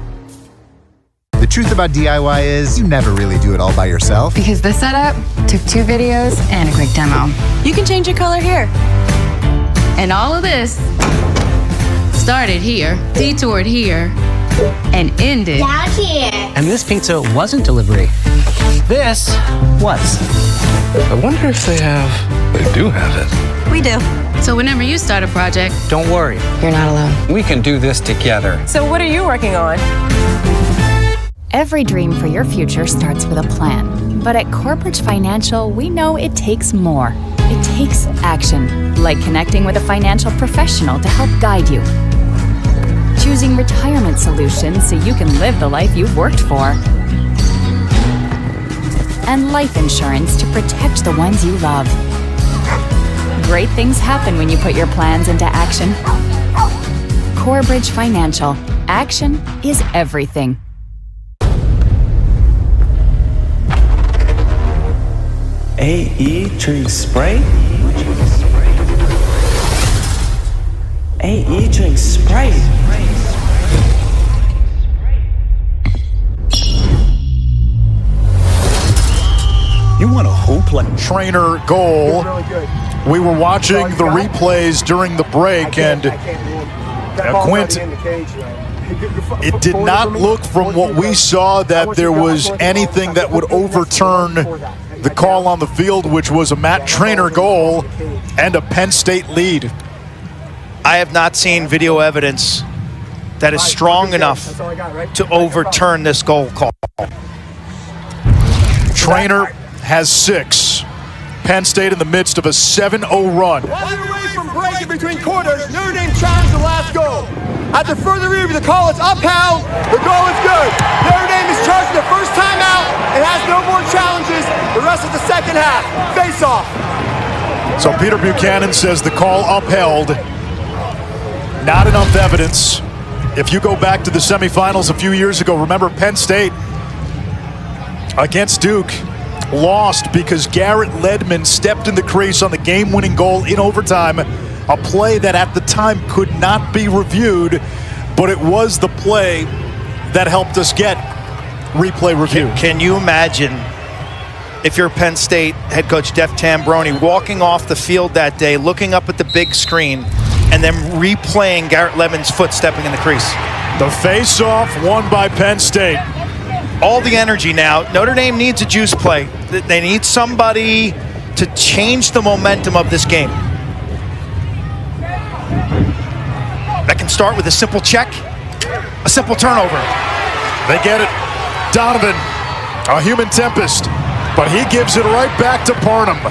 The truth about DIY is you never really do it all by yourself. Because the setup took 2 videos and a quick demo. You can change your color here. And all of this started here, detoured here, and ended down here. And this pizza wasn't delivery. This was. I wonder if they do have it. We do. So whenever you start a project, Don't worry, you're not alone. we can do this together. So what are you working on? Every dream for your future starts with a plan. But at Corebridge Financial, we know it takes more. It takes action, like connecting with a financial professional to help guide you. Choosing retirement solutions so you can live the life you've worked for. And life insurance to protect the ones you love. Great things happen when you put your plans into action. Corebridge Financial. Action is everything. AE drink spray? AE drink spray. You want a hoop like Trainer goal. We were watching the replays during the break, and Quint, it did not look from what we saw that there was anything that would overturn the call on the field, which was a Matt Trainer goal and a Penn State lead. I have not seen video evidence that is strong enough to overturn this goal call. Trainer has 6. Penn State in the midst of a 7-0 run. While you're away from break in between quarters, Notre Dame challenged the last goal. After further review, the call is upheld. The goal is good. Notre Dame is charged the first time out and has no more challenges the rest of the second half. Face off. So Peter Buchanan says the call upheld. Not enough evidence. If you go back to the semifinals a few years ago, remember Penn State against Duke lost because Garrett Ledman stepped in the crease on the game-winning goal in overtime, a play that at the time could not be reviewed, but it was the play that helped us get replay review. Can you imagine if you're Penn State head coach Jeff Tambroni walking off the field that day, looking up at the big screen, and then replaying Garrett Ledman's foot stepping in the crease? The face-off won by Penn State. All the energy now. Notre Dame needs a juice play. They need somebody to change the momentum of this game. That can start with a simple check, a simple turnover. They get it. Donovan, a human tempest, but he gives it right back to Parnham.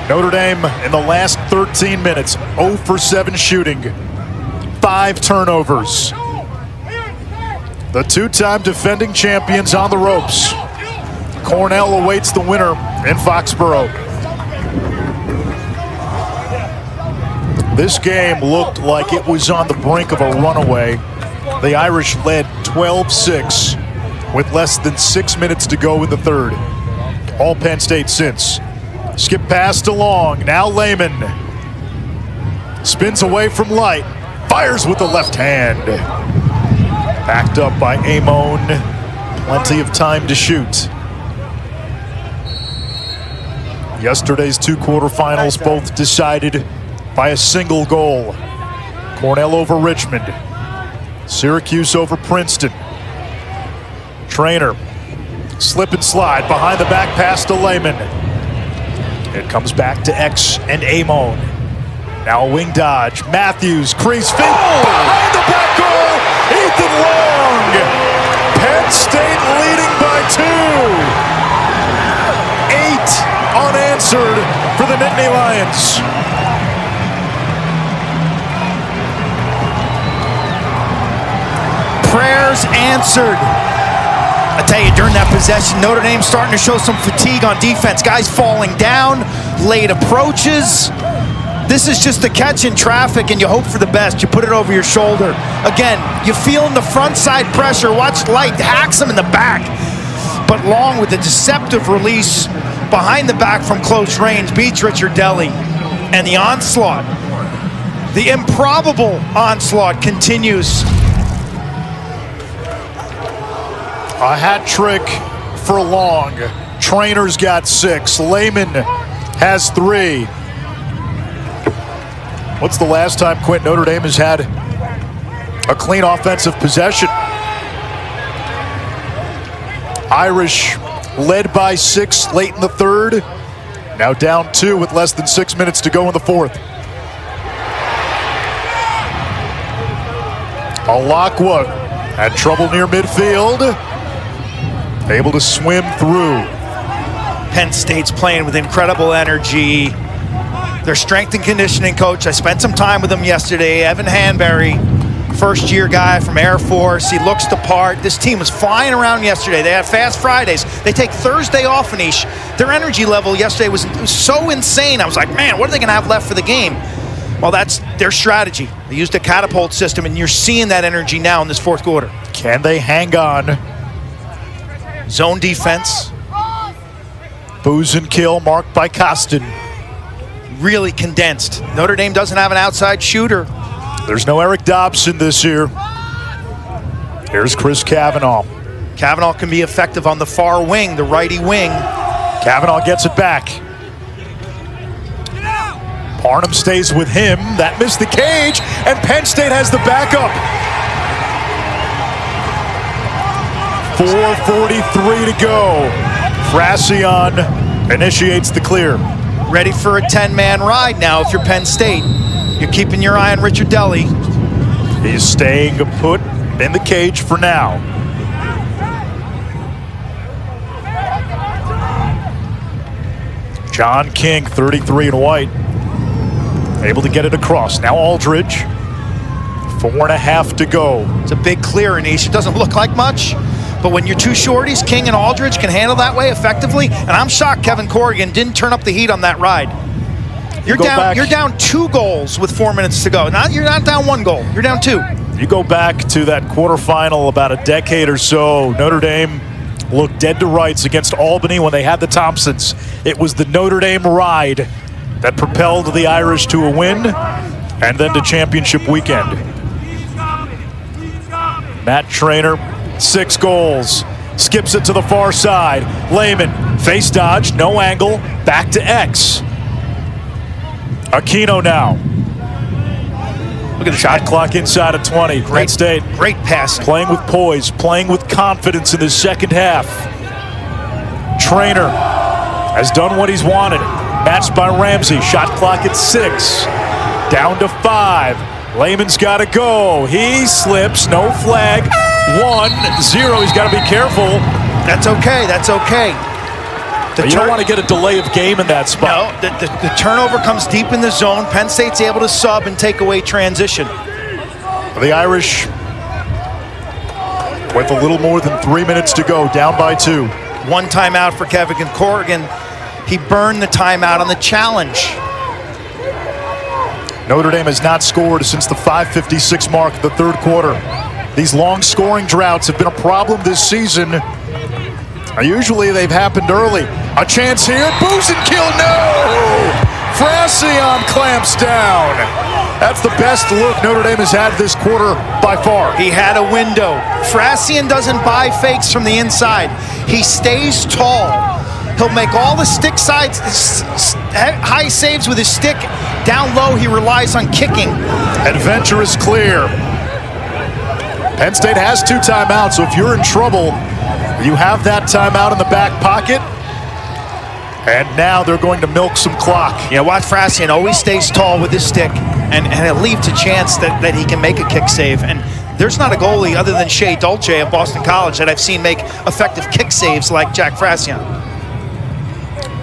Notre Dame in the last 13 minutes, 0 for 7 shooting, 5 turnovers. The 2-time defending champions on the ropes. Cornell awaits the winner in Foxborough. This game looked like it was on the brink of a runaway. The Irish led 12-6 with less than 6 minutes to go in the third. All Penn State since. Skip passed along, now Lehman. Spins away from Light, fires with the left hand. Backed up by Amon, plenty of time to shoot. Yesterday's 2 quarterfinals both decided by a single goal. Cornell over Richmond, Syracuse over Princeton. Trainer, slip and slide, behind the back pass to Lehman. It comes back to X and Amon. Now a wing dodge, Matthews, crease feet, behind the back goal, Ethan Long. Penn State leading by 2. 8 unanswered for the Nittany Lions. Prayers answered. I tell you, during that possession, Notre Dame starting to show some fatigue on defense. Guys falling down, late approaches. This is just a catch in traffic, and you hope for the best. You put it over your shoulder. Again, you feel in the front side pressure. Watch Light hacks him in the back. But Long with a deceptive release behind the back from close range beats Richard Deli. And the onslaught, the improbable onslaught continues. A hat trick for Long. Trainer's got 6. Lehman has 3. What's the last time, Quint, Notre Dame has had a clean offensive possession? Irish led by 6 late in the third. Now down 2 with less than 6 minutes to go in the fourth. Alakwa had trouble near midfield. Able to swim through. Penn State's playing with incredible energy. Their strength and conditioning coach, I spent some time with him yesterday, Evan Hanbury, first-year guy from Air Force. He looks the part. This team was flying around yesterday. They had fast Fridays. They take Thursday off, Anish. Their energy level yesterday was so insane. I was like, man, what are they going to have left for the game? Well, that's their strategy. They used a catapult system, and you're seeing that energy now in this fourth quarter. Can they hang on? Zone defense. Booze and kill marked by Costin. Really condensed. Notre Dame doesn't have an outside shooter. There's no Eric Dobson this year. Here's Chris Kavanaugh. Kavanaugh can be effective on the far wing, the righty wing. Kavanaugh gets it back. Parnham stays with him. That missed the cage, and Penn State has the backup. 4:43 to go. Frassian initiates the clear. Ready for a 10-man ride now if you're Penn State. You're keeping your eye on Richard Deli. He's staying put in the cage for now. John King, 33 in white. Able to get it across. Now Aldridge. 4.5 to go. It's a big clear, Anish. It doesn't look like much, but when your two shorties, King and Aldridge, can handle that way effectively, and I'm shocked Kevin Corrigan didn't turn up the heat on that ride. You're down 2 goals with 4 minutes to go. You're not down 1 goal. You're down 2. You go back to that quarterfinal about a decade or so. Notre Dame looked dead to rights against Albany when they had the Thompsons. It was the Notre Dame ride that propelled the Irish to a win and then to championship weekend. Matt Trainer, 6 goals. Skips it to the far side. Lehman, face dodge, no angle, back to X. Aquino now. Look at the shot clock inside of 20. Penn State. Great passing. Playing with poise, playing with confidence in the second half. Trainer has done what he's wanted. Matched by Ramsey. Shot clock at 6. Down to 5. Lehman's got to go. He slips. No flag. 1-0. He's got to be careful. That's okay. That's okay. You don't want to get a delay of game in that spot. No, the turnover comes deep in the zone. Penn State's able to sub and take away transition. The Irish, with a little more than 3 minutes to go, down by 2. 1 timeout for Kevin Corrigan. He burned the timeout on the challenge. Notre Dame has not scored since the 5:56 mark of the third quarter. These long scoring droughts have been a problem this season. Usually they've happened early. A chance here, booze and kill, no! Frassian clamps down. That's the best look Notre Dame has had this quarter by far. He had a window. Frassian doesn't buy fakes from the inside. He stays tall. He'll make all the stick sides, high saves with his stick. Down low, he relies on kicking. Adventurous clear. Penn State has 2 timeouts, so if you're in trouble, You have that timeout in the back pocket. And now they're going to milk some clock. Yeah, watch Frasian always stays tall with his stick, and it leaves a chance that he can make a kick save. And there's not a goalie other than Shea Dolce of Boston College that I've seen make effective kick saves like Jack Frasian.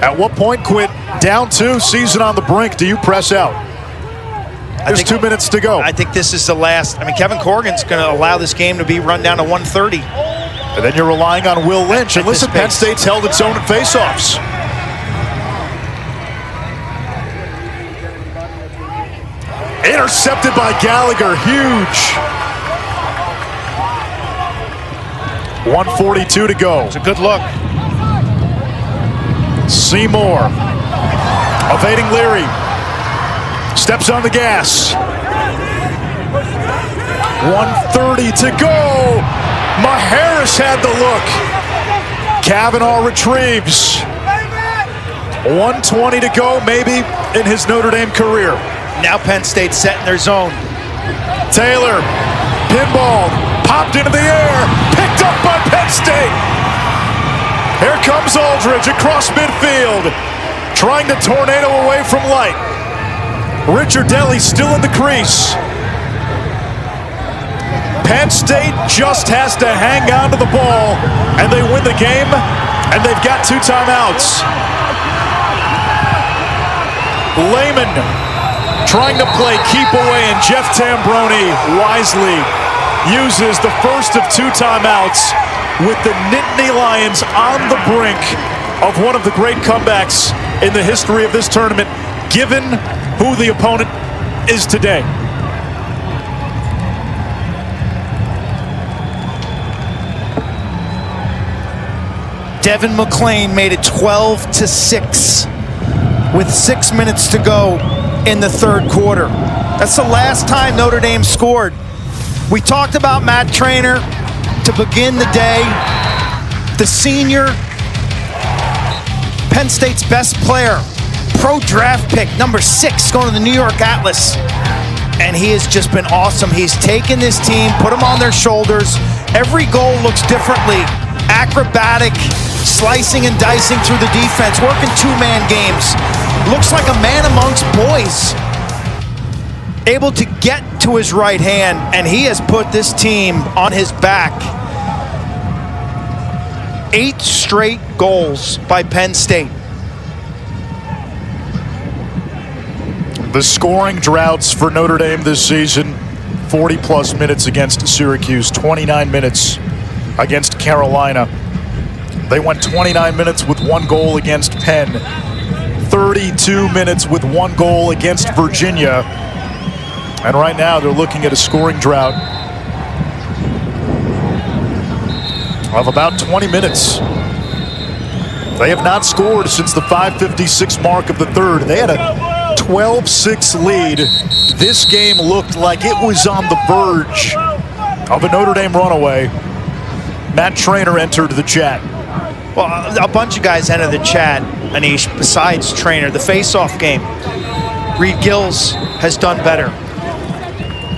At what point, Quint, down 2, season on the brink, do you press out? There's 2 minutes to go. I think this is the last. I mean, Kevin Corrigan's going to allow this game to be run down to 130. And then you're relying on Will Lynch. And listen, Penn State's held its own in faceoffs. Intercepted by Gallagher, huge. 1:42 to go. It's a good look. Seymour, evading Leary. Steps on the gas. 1:30 to go. Maharis had the look. Kavanaugh retrieves. 1:20 to go, maybe in his Notre Dame career. Now Penn State setting their zone. Taylor, pinball, popped into the air, picked up by Penn State. Here comes Aldridge across midfield, trying to tornado away from Light. Richard Daly still in the crease. Penn State just has to hang on to the ball, and they win the game, and they've got 2 timeouts. Lehman trying to play keep away, and Jeff Tambroni wisely uses the first of 2 timeouts with the Nittany Lions on the brink of one of the great comebacks in the history of this tournament, given who the opponent is today. Devin McClain made it 12-6 with 6 minutes to go in the third quarter. That's the last time Notre Dame scored. We talked about Matt Traynor to begin the day. The senior, Penn State's best player, pro draft pick, number 6, going to the New York Atlas. And he has just been awesome. He's taken this team, put them on their shoulders. Every goal looks differently. Acrobatic, slicing and dicing through the defense, working 2-man games. Looks like a man amongst boys. Able to get to his right hand, and he has put this team on his back. 8 straight goals by Penn State. The scoring droughts for Notre Dame this season: 40-plus minutes against Syracuse, 29 minutes against Carolina. They went 29 minutes with 1 goal against Penn, 32 minutes with 1 goal against Virginia. And right now they're looking at a scoring drought of about 20 minutes. They have not scored since the 5:56 mark of the third. They had a 12-6 lead. This game looked like it was on the verge of a Notre Dame runaway. Matt Traynor entered the chat. Well, a bunch of guys entered the chat, Anish, besides Traynor. The face-off game, Reed Gills has done better.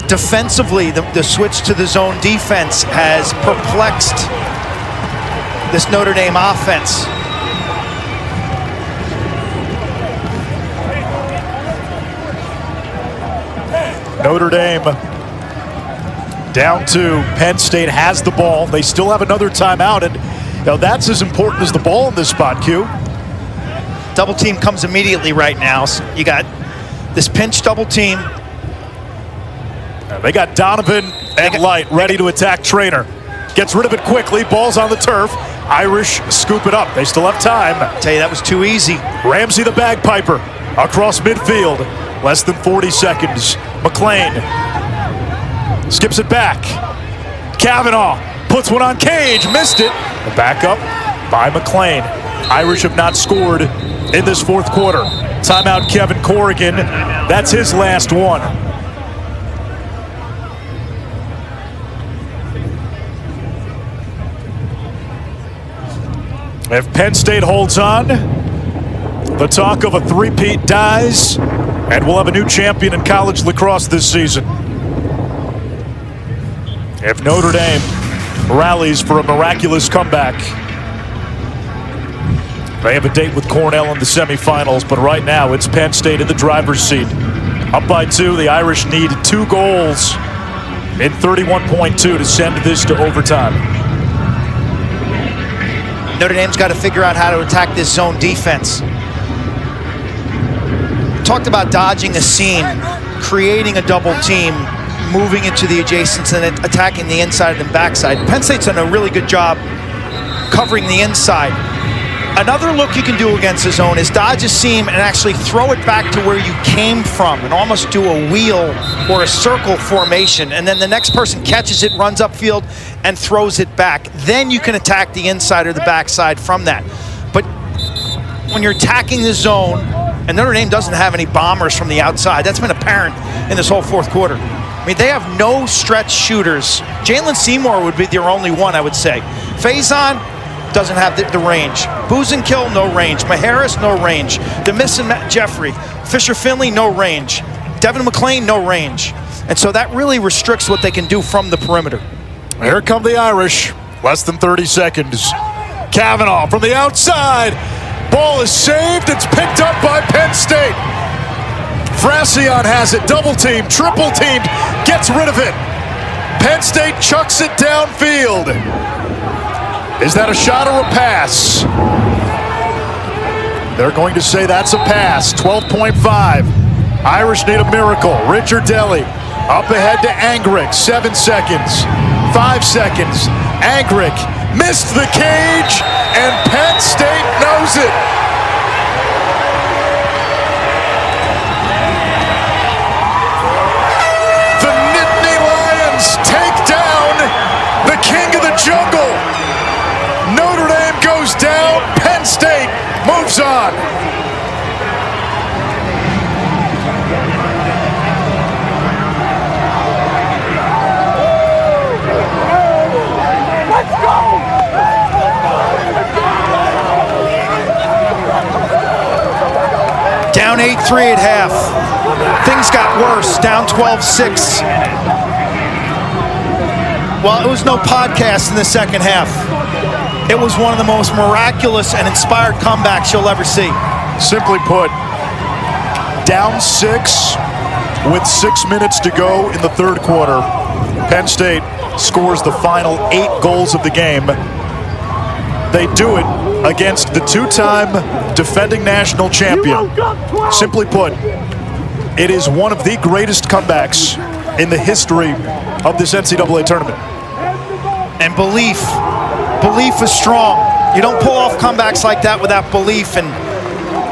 Defensively, the switch to the zone defense has perplexed this Notre Dame offense. Notre Dame down 2. Penn State has the ball. They still have another timeout, and now that's as important as the ball in this spot, Q. Double team comes immediately right now. So you got this pinch double team. They got Donovan and Light ready to attack Traynor. Gets rid of it quickly. Ball's on the turf. Irish scoop it up. They still have time. I tell you, that was too easy. Ramsey the bagpiper across midfield. Less than 40 seconds. McClain skips it back. Kavanaugh puts one on Cage. Missed it. The backup by McClain. Irish have not scored in this fourth quarter. Timeout Kevin Corrigan. That's his last one. If Penn State holds on, the talk of a three-peat dies, and we'll have a new champion in college lacrosse this season. If Notre Dame rallies for a miraculous comeback. They have a date with Cornell in the semifinals, but right now it's Penn State in the driver's seat. Up by 2, the Irish need 2 goals in 31.2 to send this to overtime. Notre Dame's got to figure out how to attack this zone defense. Talked about dodging a seam, creating a double team, moving into the adjacents and attacking the inside and backside. Penn State's done a really good job covering the inside. Another look you can do against the zone is dodge a seam and actually throw it back to where you came from and almost do a wheel or a circle formation. And then the next person catches it, runs upfield, and throws it back. Then you can attack the inside or the backside from that. But when you're attacking the zone, and Notre Dame doesn't have any bombers from the outside, that's been apparent in this whole fourth quarter. I mean, they have no stretch shooters. Jalen Seymour would be their only one, I would say. Faison doesn't have the range. Boozenkill, no range. Maharis, no range. The missing Jeffrey. Fisher-Finley, no range. Devin McClain, no range. And so that really restricts what they can do from the perimeter. Here come the Irish. Less than 30 seconds. Kavanaugh from the outside. Ball is saved. It's picked up by Penn State. Frassion has it. Double team, triple teamed. Gets rid of it. Penn State chucks it downfield. Is that a shot or a pass? They're going to say that's a pass. 12.5. Irish need a miracle. Richard Deli up ahead to Angrick. 7 seconds. 5 seconds. Angrick missed the cage, and Penn State knows it. The Nittany Lions take down the king of the jungle. Notre Dame goes down. Penn State moves on. Let's go! Down 8-3 at half. Things got worse. Down 12-6. Well, it was no podcast in the second half. It was one of the most miraculous and inspired comebacks you'll ever see. Simply put, down 6 with 6 minutes to go in the third quarter. Penn State scores the final 8 goals of the game. They do it against the 2-time defending national champion. Simply put, it is one of the greatest comebacks in the history of this NCAA tournament. And belief is strong. You don't pull off comebacks like that without belief. And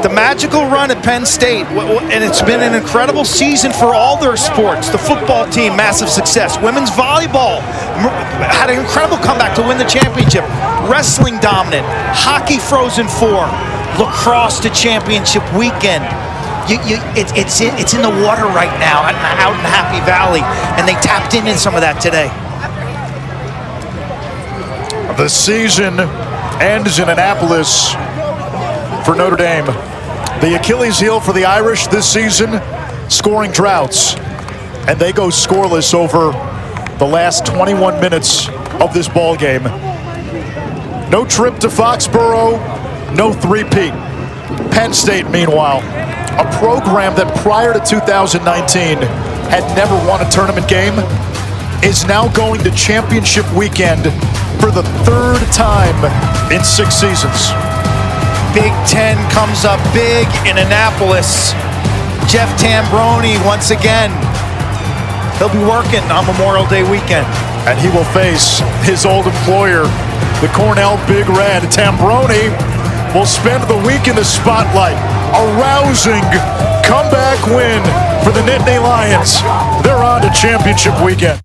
the magical run at Penn State, and it's been an incredible season for all their sports. The football team, massive success. Women's volleyball had an incredible comeback to win the championship. Wrestling dominant. Hockey Frozen 4. Lacrosse to championship weekend. It's in the water right now out in Happy Valley, and they tapped into some of that today. The season ends in Annapolis for Notre Dame. The Achilles heel for the Irish this season, scoring droughts. And they go scoreless over the last 21 minutes of this ball game. No trip to Foxborough, no three-peat. Penn State, meanwhile, a program that prior to 2019 had never won a tournament game, is now going to championship weekend for the 3rd time in 6 seasons. Big Ten comes up big in Annapolis. Jeff Tambroni once again. He'll be working on Memorial Day weekend. And he will face his old employer, the Cornell Big Red. Tambroni will spend the week in the spotlight. A rousing comeback win for the Nittany Lions. They're on to championship weekend.